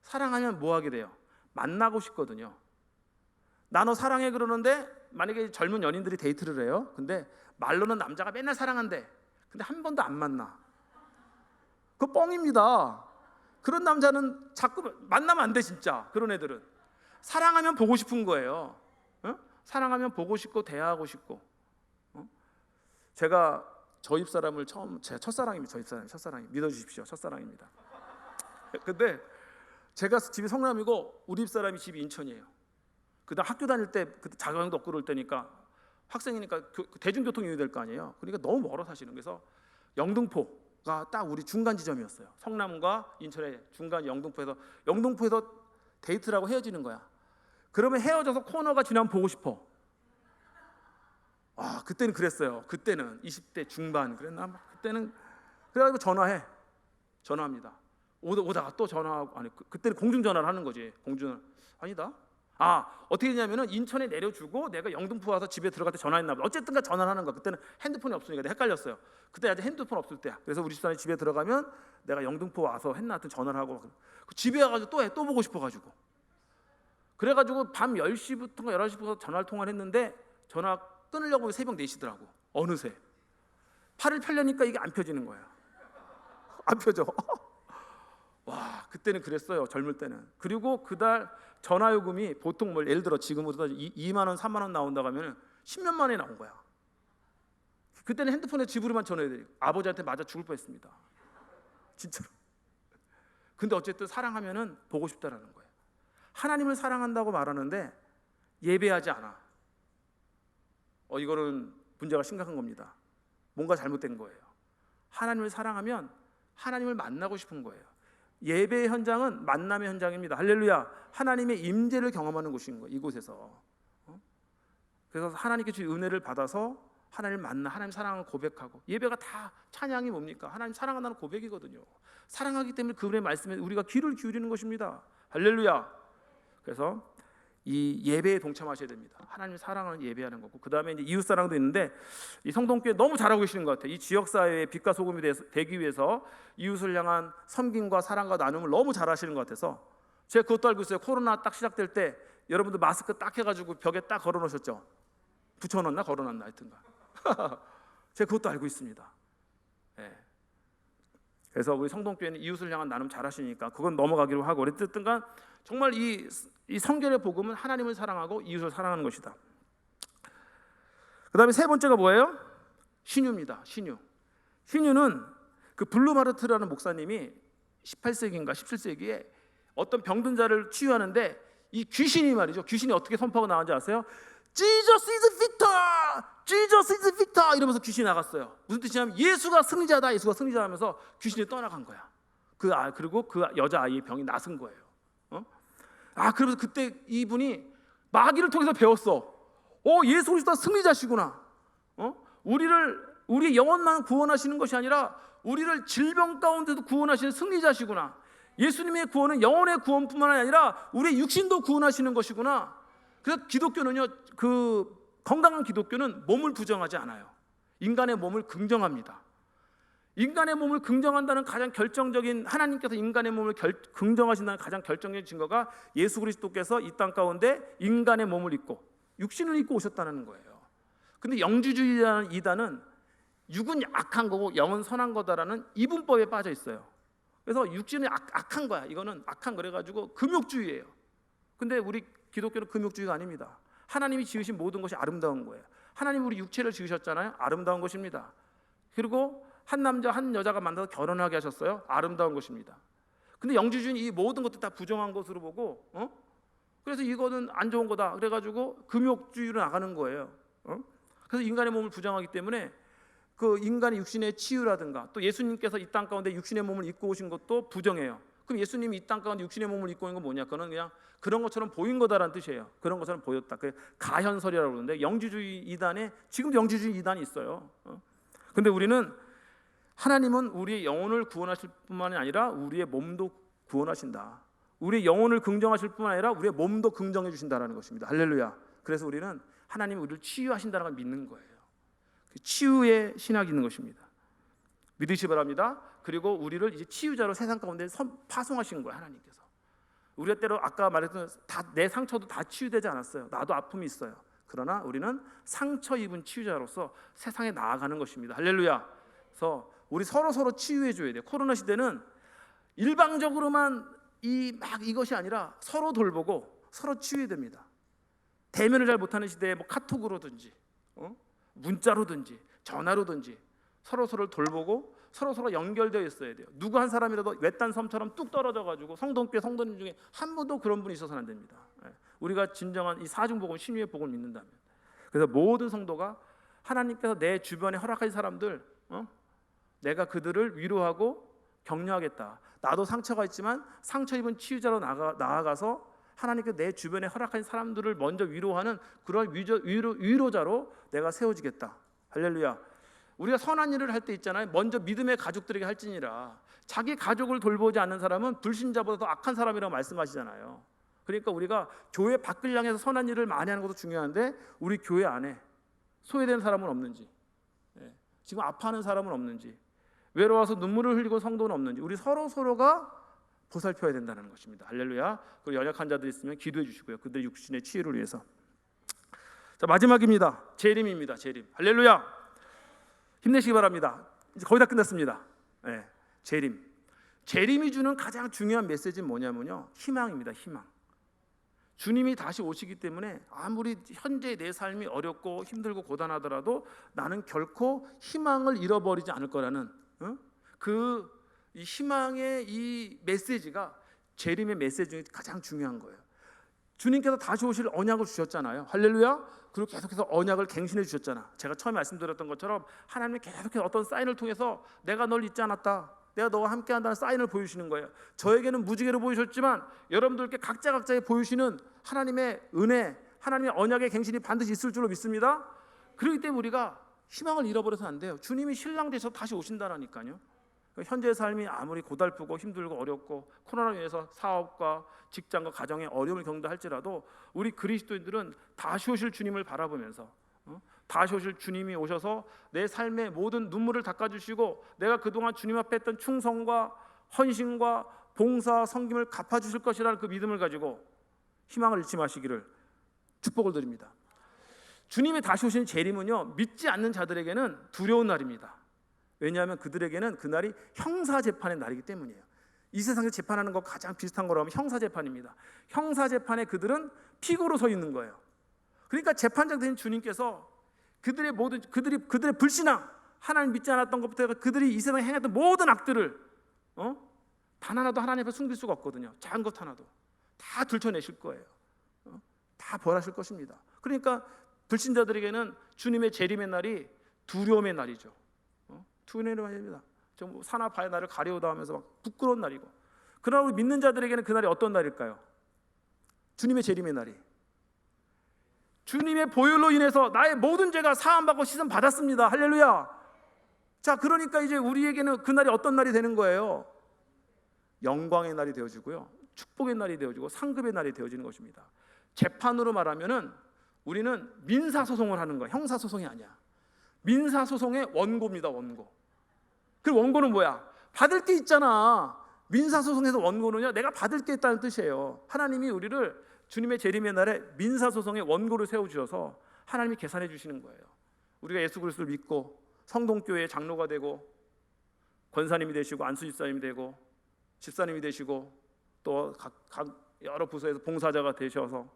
사랑하면 뭐 하게 돼요? 만나고 싶거든요. 나 너 사랑해 그러는데, 만약에 젊은 연인들이 데이트를 해요. 근데 말로는 남자가 맨날 사랑한대. 근데 한 번도 안 만나. 그거 뻥입니다. 그런 남자는 자꾸 만나면 안 돼, 진짜. 그런 애들은 사랑하면 보고 싶은 거예요. 사랑하면 보고 싶고 대화하고 싶고. 제가 저 입사람을 제 첫사랑입니다. 첫사랑이 믿어주십시오. 첫사랑입니다. 근데 제가 집이 성남이고 우리 집사람이 집이 인천이에요. 그다음 학교 다닐 때 그때 자가용도 없고 그럴 때니까, 학생이니까 대중교통 이용이 될 거 아니에요. 그러니까 너무 멀어 사시는. 그래서 영등포가 딱 우리 중간 지점이었어요. 성남과 인천의 중간 영등포에서 데이트라고 헤어지는 거야. 그러면 헤어져서 코너가 지나면 보고 싶어. 그때는 그랬어요. 그때는 20대 중반 그랬나? 그때는 그래가지고 전화합니다. 오다가 또 전화하고, 그때는 공중전화를 하는 거지. 공중전화 아니다. 어떻게 되냐면은 인천에 내려주고 내가 영등포 와서 집에 들어갈 때 전화했나 보다. 어쨌든가 전화를 하는 거야. 그때는 핸드폰이 없으니까 내가 헷갈렸어요. 그때 아직 핸드폰 없을 때야. 그래서 우리 집사람이 집에 들어가면 내가 영등포 와서 했나 하여튼 전화를 하고, 집에 와가지고 또 보고 싶어가지고, 그래가지고 밤 10시부터인가 11시부터 전화를 통화를 했는데 전화 끊으려고 새벽 4시더라고. 어느새 팔을 펴려니까 이게 안 펴지는 거야. 안 펴져. 와, 그때는 그랬어요. 젊을 때는. 그리고 그달 전화요금이 보통 예를 들어 지금보다 2만 원, 3만 원 나온다고 하면 10년 만에 나온 거야. 그때는 핸드폰에 집으로만 전화해드리고 아버지한테 맞아 죽을 뻔했습니다. 진짜로. 근데 어쨌든 사랑하면은 보고 싶다라는 거예요. 하나님을 사랑한다고 말하는데 예배하지 않아. 이거는 문제가 심각한 겁니다. 뭔가 잘못된 거예요. 하나님을 사랑하면 하나님을 만나고 싶은 거예요. 예배의 현장은 만남의 현장입니다. 할렐루야. 하나님의 임재를 경험하는 곳인 거예요. 이곳에서. 그래서 하나님께 주신 은혜를 받아서 하나님을 만나 하나님 사랑을 고백하고, 예배가 다 찬양이 뭡니까? 하나님 사랑한다는 고백이거든요. 사랑하기 때문에 그분의 말씀에 우리가 귀를 기울이는 것입니다. 할렐루야. 그래서 이 예배에 동참하셔야 됩니다. 하나님 사랑을 예배하는 거고, 그 다음에 이제 이웃 사랑도 있는데, 이 성동교회 너무 잘하고 계시는 것 같아요. 이 지역 사회의 빛과 소금이 되기 위해서 이웃을 향한 섬김과 사랑과 나눔을 너무 잘하시는 것 같아서, 제가 그것도 알고 있어요. 코로나 딱 시작될 때 여러분들 마스크 딱 해가지고 벽에 딱 걸어놓으셨죠? 붙여놨나 걸어놨나 하여튼가. 제가 그것도 알고 있습니다. 네. 그래서 우리 성동교회는 이웃을 향한 나눔 잘하시니까 그건 넘어가기로 하고, 어쨌든간 정말 이 성결의 복음은 하나님을 사랑하고 이웃을 사랑하는 것이다. 그 다음에 세 번째가 뭐예요? 신유입니다. 신유는 그 블루마르트라는 목사님이 18세기인가 17세기에 어떤 병든 자를 치유하는데, 이 귀신이 말이죠. 귀신이 어떻게 선포하고 나왔는지 아세요? Jesus is victor! Jesus is victor! 이러면서 귀신이 나갔어요. 무슨 뜻이냐면 예수가 승리자다, 예수가 승리자다 하면서 귀신이 떠나간 거야. 그리고 그 여자아이의 병이 나선 거예요. 그러면서 그때 이분이 마귀를 통해서 배웠어. 예수 그리스도가 승리자시구나. 우리의 영혼만 구원하시는 것이 아니라 우리를 질병 가운데도 구원하시는 승리자시구나. 예수님의 구원은 영혼의 구원뿐만 아니라 우리의 육신도 구원하시는 것이구나. 그래서 기독교는요, 그 건강한 기독교는 몸을 부정하지 않아요. 인간의 몸을 긍정합니다. 인간의 몸을 긍정한다는 가장 결정적인, 하나님께서 인간의 몸을 긍정하신다는 가장 결정적인 증거가 예수 그리스도께서 이 땅 가운데 인간의 몸을 입고 육신을 입고 오셨다는 거예요. 근데 영주주의라는 이단은 육은 악한 거고 영은 선한 거다라는 이분법에 빠져 있어요. 그래서 육신은 악한 거야. 이거는 악한 거래가지고 금욕주의예요. 근데 우리 기독교는 금욕주의가 아닙니다. 하나님이 지으신 모든 것이 아름다운 거예요. 하나님 우리 육체를 지으셨잖아요. 아름다운 것입니다. 그리고 한 남자 한 여자가 만나서 결혼하게 하셨어요. 아름다운 것입니다. 근데 영주주의는 이 모든 것도 다 부정한 것으로 보고, 그래서 이거는 안 좋은 거다 그래가지고 금욕주의로 나가는 거예요. 그래서 인간의 몸을 부정하기 때문에 그 인간의 육신의 치유라든가, 또 예수님께서 이 땅 가운데 육신의 몸을 입고 오신 것도 부정해요. 그럼 예수님이 이 땅 가운데 육신의 몸을 입고 오는 건 뭐냐? 그거는 그냥 그런 것처럼 보인 거다라는 뜻이에요. 그런 것처럼 보였다. 그 가현설이라고 그러는데, 영주주의 이단에 지금도 영주주의 이단이 있어요. 근데 하나님은 우리의 영혼을 구원하실 뿐만이 아니라 우리의 몸도 구원하신다. 우리의 영혼을 긍정하실 뿐만 아니라 우리의 몸도 긍정해 주신다라는 것입니다. 할렐루야. 그래서 우리는 하나님이 우리를 치유하신다는 걸 믿는 거예요. 치유의 신학이 있는 것입니다. 믿으시 바랍니다. 그리고 우리를 이제 치유자로 세상 가운데 파송하신 거예요. 하나님께서. 우리가 때로 아까 말했던 내 상처도 다 치유되지 않았어요. 나도 아픔이 있어요. 그러나 우리는 상처 입은 치유자로서 세상에 나아가는 것입니다. 할렐루야. 그래서 우리 서로 치유해 줘야 돼요. 코로나 시대는 일방적으로만 이것이 아니라 서로 돌보고 서로 치유해야 됩니다. 대면을 잘 못하는 시대에 카톡으로든지 문자로든지 전화로든지 서로를 돌보고 서로 연결되어 있어야 돼요. 누구 한 사람이라도 외딴 섬처럼 뚝 떨어져가지고 성동교회 성도님 중에 한 분도 그런 분이 있어서는 안 됩니다. 우리가 진정한 이 사중복음 신유의 복음을 믿는다면, 그래서 모든 성도가 하나님께서 내 주변에 허락하신 사람들, 내가 그들을 위로하고 격려하겠다. 나도 상처가 있지만 상처 입은 치유자로 나아가서 하나님께서 내 주변에 허락하신 사람들을 먼저 위로하는 그런 위로자로 내가 세워지겠다. 할렐루야. 우리가 선한 일을 할 때 있잖아요. 먼저 믿음의 가족들에게 할지니라. 자기 가족을 돌보지 않는 사람은 불신자보다 더 악한 사람이라고 말씀하시잖아요. 그러니까 우리가 교회 밖을 향해서 선한 일을 많이 하는 것도 중요한데, 우리 교회 안에 소외된 사람은 없는지, 지금 아파하는 사람은 없는지, 외로워서 눈물을 흘리고 성도는 없는지, 우리 서로가 보살펴야 된다는 것입니다. 할렐루야. 그리고 연약한 자들 있으면 기도해 주시고요. 그들의 육신의 치유를 위해서. 자, 마지막입니다. 재림입니다. 재림. 할렐루야. 힘내시기 바랍니다. 이제 거의 다 끝났습니다. 재림. 재림이 주는 가장 중요한 메시지는 뭐냐면요, 희망입니다. 희망. 주님이 다시 오시기 때문에 아무리 현재 내 삶이 어렵고 힘들고 고단하더라도 나는 결코 희망을 잃어버리지 않을 거라는 이 희망의 이 메시지가 재림의 메시지 중에 가장 중요한 거예요. 주님께서 다시 오실 언약을 주셨잖아요. 할렐루야. 그리고 계속해서 언약을 갱신해 주셨잖아. 제가 처음에 말씀드렸던 것처럼 하나님이 계속해서 어떤 사인을 통해서 내가 널 잊지 않았다, 내가 너와 함께한다는 사인을 보여주시는 거예요. 저에게는 무지개로 보여주셨지만 여러분들께 각자의 보여주시는 하나님의 은혜, 하나님의 언약의 갱신이 반드시 있을 줄로 믿습니다. 그렇기 때문에 우리가 희망을 잃어버려서는 안 돼요. 주님이 신랑 되셔서 다시 오신다라니까요. 현재의 삶이 아무리 고달프고 힘들고 어렵고 코로나로 인해서 사업과 직장과 가정에 어려움을 겪는다 할지라도 우리 그리스도인들은 다시 오실 주님을 바라보면서 다시 오실 주님이 오셔서 내 삶의 모든 눈물을 닦아주시고 내가 그동안 주님 앞에 했던 충성과 헌신과 봉사 섬김을 갚아주실 것이라는 그 믿음을 가지고 희망을 잃지 마시기를 축복을 드립니다. 주님이 다시 오시는 재림은요, 믿지 않는 자들에게는 두려운 날입니다. 왜냐하면 그들에게는 그날이 형사재판의 날이기 때문이에요. 이 세상에서 재판하는 것 가장 비슷한 거라면 형사재판입니다. 형사재판에 그들은 피고로 서 있는 거예요. 그러니까 재판장 되신 주님께서 그들의 불신앙, 하나님 믿지 않았던 것부터 그들이 이 세상에 행했던 모든 악들을 단 하나도 하나님 앞에 숨길 수가 없거든요. 작은 것 하나도 다 들춰내실 거예요. 다 벌하실 것입니다. 그러니까 불신자들에게는 주님의 재림의 날이 두려움의 날이죠. 두려움의 날입니다. 사나바의 날을 가려우다 하면서 막 부끄러운 날이고, 그러나 우리 믿는 자들에게는 그날이 어떤 날일까요? 주님의 재림의 날이 주님의 보혈로 인해서 나의 모든 죄가 사함받고 시선 받았습니다. 할렐루야. 자, 그러니까 이제 우리에게는 그날이 어떤 날이 되는 거예요? 영광의 날이 되어지고요, 축복의 날이 되어지고 상급의 날이 되어지는 것입니다. 재판으로 말하면은 우리는 민사소송을 하는 거야. 형사소송이 아니야. 민사소송의 원고입니다. 원고. 그 원고는 뭐야? 받을 게 있잖아. 민사소송에서 원고는요, 내가 받을 게 있다는 뜻이에요. 하나님이 우리를 주님의 재림의 날에 민사소송의 원고를 세워주셔서 하나님이 계산해 주시는 거예요. 우리가 예수 그리스도를 믿고 성동교회의 장로가 되고 권사님이 되시고 안수집사님이 되고 집사님이 되시고 또 각 여러 부서에서 봉사자가 되셔서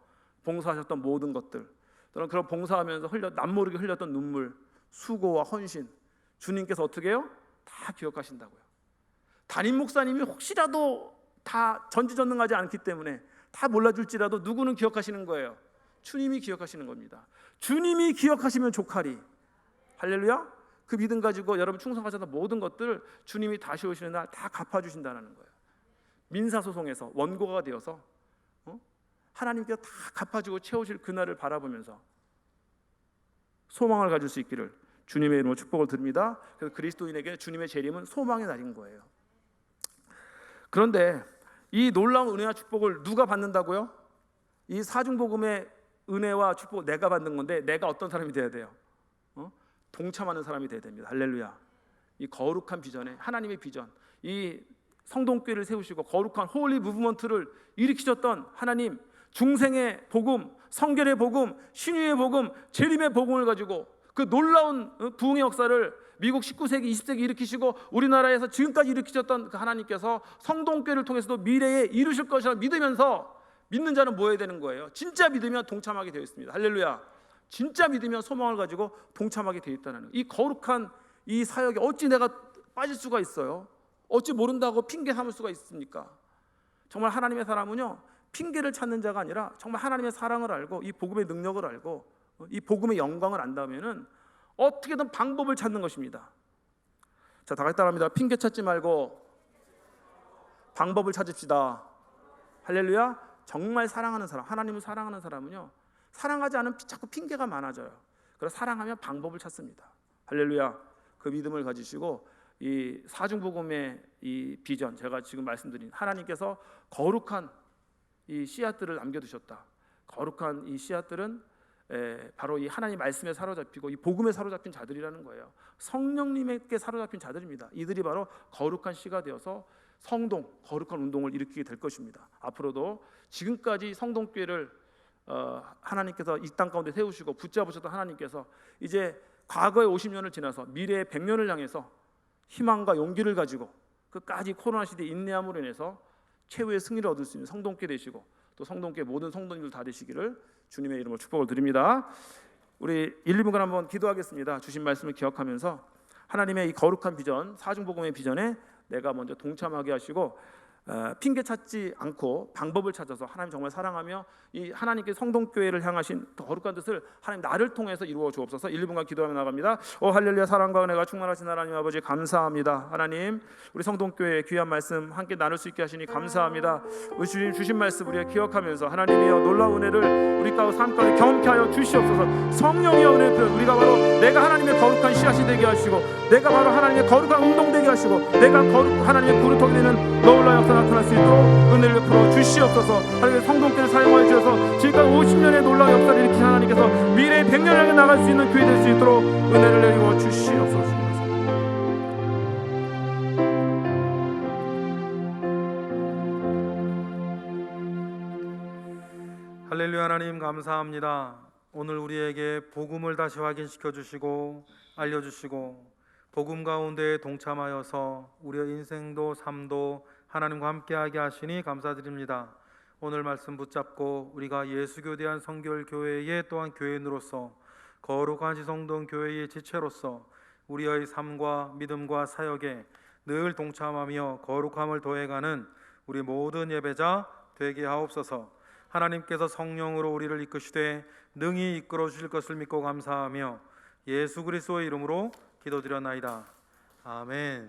봉사하셨던 모든 것들, 또는 그런 봉사하면서 남모르게 흘렸던 눈물, 수고와 헌신, 주님께서 어떻게 해요? 다 기억하신다고요. 담임 목사님이 혹시라도 다 전지전능하지 않기 때문에 다 몰라줄지라도 누구는 기억하시는 거예요? 주님이 기억하시는 겁니다. 주님이 기억하시면 족하리. 할렐루야. 그 믿음 가지고 여러분 충성하셨던 모든 것들 주님이 다시 오시는 날 다 갚아주신다는 거예요. 민사소송에서 원고가 되어서 하나님께서 다 갚아주고 채우실 그날을 바라보면서 소망을 가질 수 있기를 주님의 이름으로 축복을 드립니다. 그래서 그리스도인에게 주님의 재림은 소망의 날인 거예요. 그런데 이 놀라운 은혜와 축복을 누가 받는다고요? 이 사중복음의 은혜와 축복 내가 받는 건데, 내가 어떤 사람이 돼야 돼요? 동참하는 사람이 돼야 됩니다. 할렐루야. 이 거룩한 비전에, 하나님의 비전, 이 성동교회를 세우시고 거룩한 홀리 무브먼트를 일으키셨던 하나님, 중생의 복음, 성결의 복음, 신유의 복음, 재림의 복음을 가지고 그 놀라운 부흥의 역사를 미국 19세기, 20세기 일으키시고 우리나라에서 지금까지 일으키셨던 그 하나님께서 성동교회를 통해서도 미래에 이루실 것이라 믿으면서, 믿는 자는 뭐 해야 되는 거예요? 진짜 믿으면 동참하게 되어 있습니다. 할렐루야. 진짜 믿으면 소망을 가지고 동참하게 되어 있다는 이 거룩한 이 사역에 어찌 내가 빠질 수가 있어요? 어찌 모른다고 핑계 삼을 수가 있습니까? 정말 하나님의 사람은요, 핑계를 찾는 자가 아니라 정말 하나님의 사랑을 알고 이 복음의 능력을 알고 이 복음의 영광을 안다면은 어떻게든 방법을 찾는 것입니다. 자, 다 같이 따라합니다. 핑계 찾지 말고 방법을 찾읍시다. 할렐루야. 정말 사랑하는 사람, 하나님을 사랑하는 사람은요, 사랑하지 않으면 자꾸 핑계가 많아져요. 그래서 사랑하면 방법을 찾습니다. 할렐루야. 그 믿음을 가지시고 이 사중복음의 이 비전, 제가 지금 말씀드린 하나님께서 거룩한 이 씨앗들을 남겨두셨다. 거룩한 이 씨앗들은 바로 이 하나님 말씀에 사로잡히고 이 복음에 사로잡힌 자들이라는 거예요. 성령님에게 사로잡힌 자들입니다. 이들이 바로 거룩한 씨가 되어서 성동, 거룩한 운동을 일으키게 될 것입니다. 앞으로도 지금까지 성동교회를 하나님께서 이 땅 가운데 세우시고 붙잡으셨던 하나님께서 이제 과거의 50년을 지나서 미래의 100년을 향해서 희망과 용기를 가지고 끝까지 코로나 시대에 인내함으로 인해서 최후의 승리를 얻을 수 있는 성동교회 되시고, 또 성동교회 모든 성도님들 다 되시기를 주님의 이름으로 축복을 드립니다. 우리 1, 2분간 한번 기도하겠습니다. 주신 말씀을 기억하면서 하나님의 이 거룩한 비전, 사중복음의 비전에 내가 먼저 동참하게 하시고 핑계 찾지 않고 방법을 찾아서 하나님 정말 사랑하며 이 하나님께 성동교회를 향하신 거룩한 뜻을 하나님 나를 통해서 이루어 주옵소서. 1, 2분간 기도하며 나갑니다. 오 할렐루야. 사랑과 은혜가 충만하신 하나님 아버지 감사합니다. 하나님 우리 성동교회의 귀한 말씀 함께 나눌 수 있게 하시니 감사합니다. 우리 주님 주신 말씀 우리가 기억하면서 하나님이여 놀라운 은혜를 우리 가운데 삶 가운데 경험케 하여 주시옵소서. 성령의 은혜를 표현 우리가 바로 내가 하나님의 거룩한 씨앗이 되게 하시고 내가 바로 하나님의 거룩한 운동 되게 하시고 내가 하나님의 그릇하게 되는 놀라운 역사 나타날 수 있도록 은혜를 베풀어 주시옵소서. 하나님의 성동교회를 사용하여 주셔서 지금까지 50년의 놀라운 역사를 일으킨 하나님께서 미래의 100년을 나갈 수 있는 교회 될 수 있도록 은혜를 내리워 주시옵소서. 할렐루야. 하나님 감사합니다. 오늘 우리에게 복음을 다시 확인시켜 주시고 알려주시고 복음 가운데 동참하여서 우리의 인생도 삶도 하나님과 함께하게 하시니 감사드립니다. 오늘 말씀 붙잡고 우리가 예수교대한 성결교회의 또한 교인으로서 거룩한 지성동교회의 지체로서 우리의 삶과 믿음과 사역에 늘 동참하며 거룩함을 더해가는 우리 모든 예배자 되게 하옵소서. 하나님께서 성령으로 우리를 이끄시되 능히 이끌어 주실 것을 믿고 감사하며 예수 그리스도의 이름으로 기도드렸나이다. 아멘.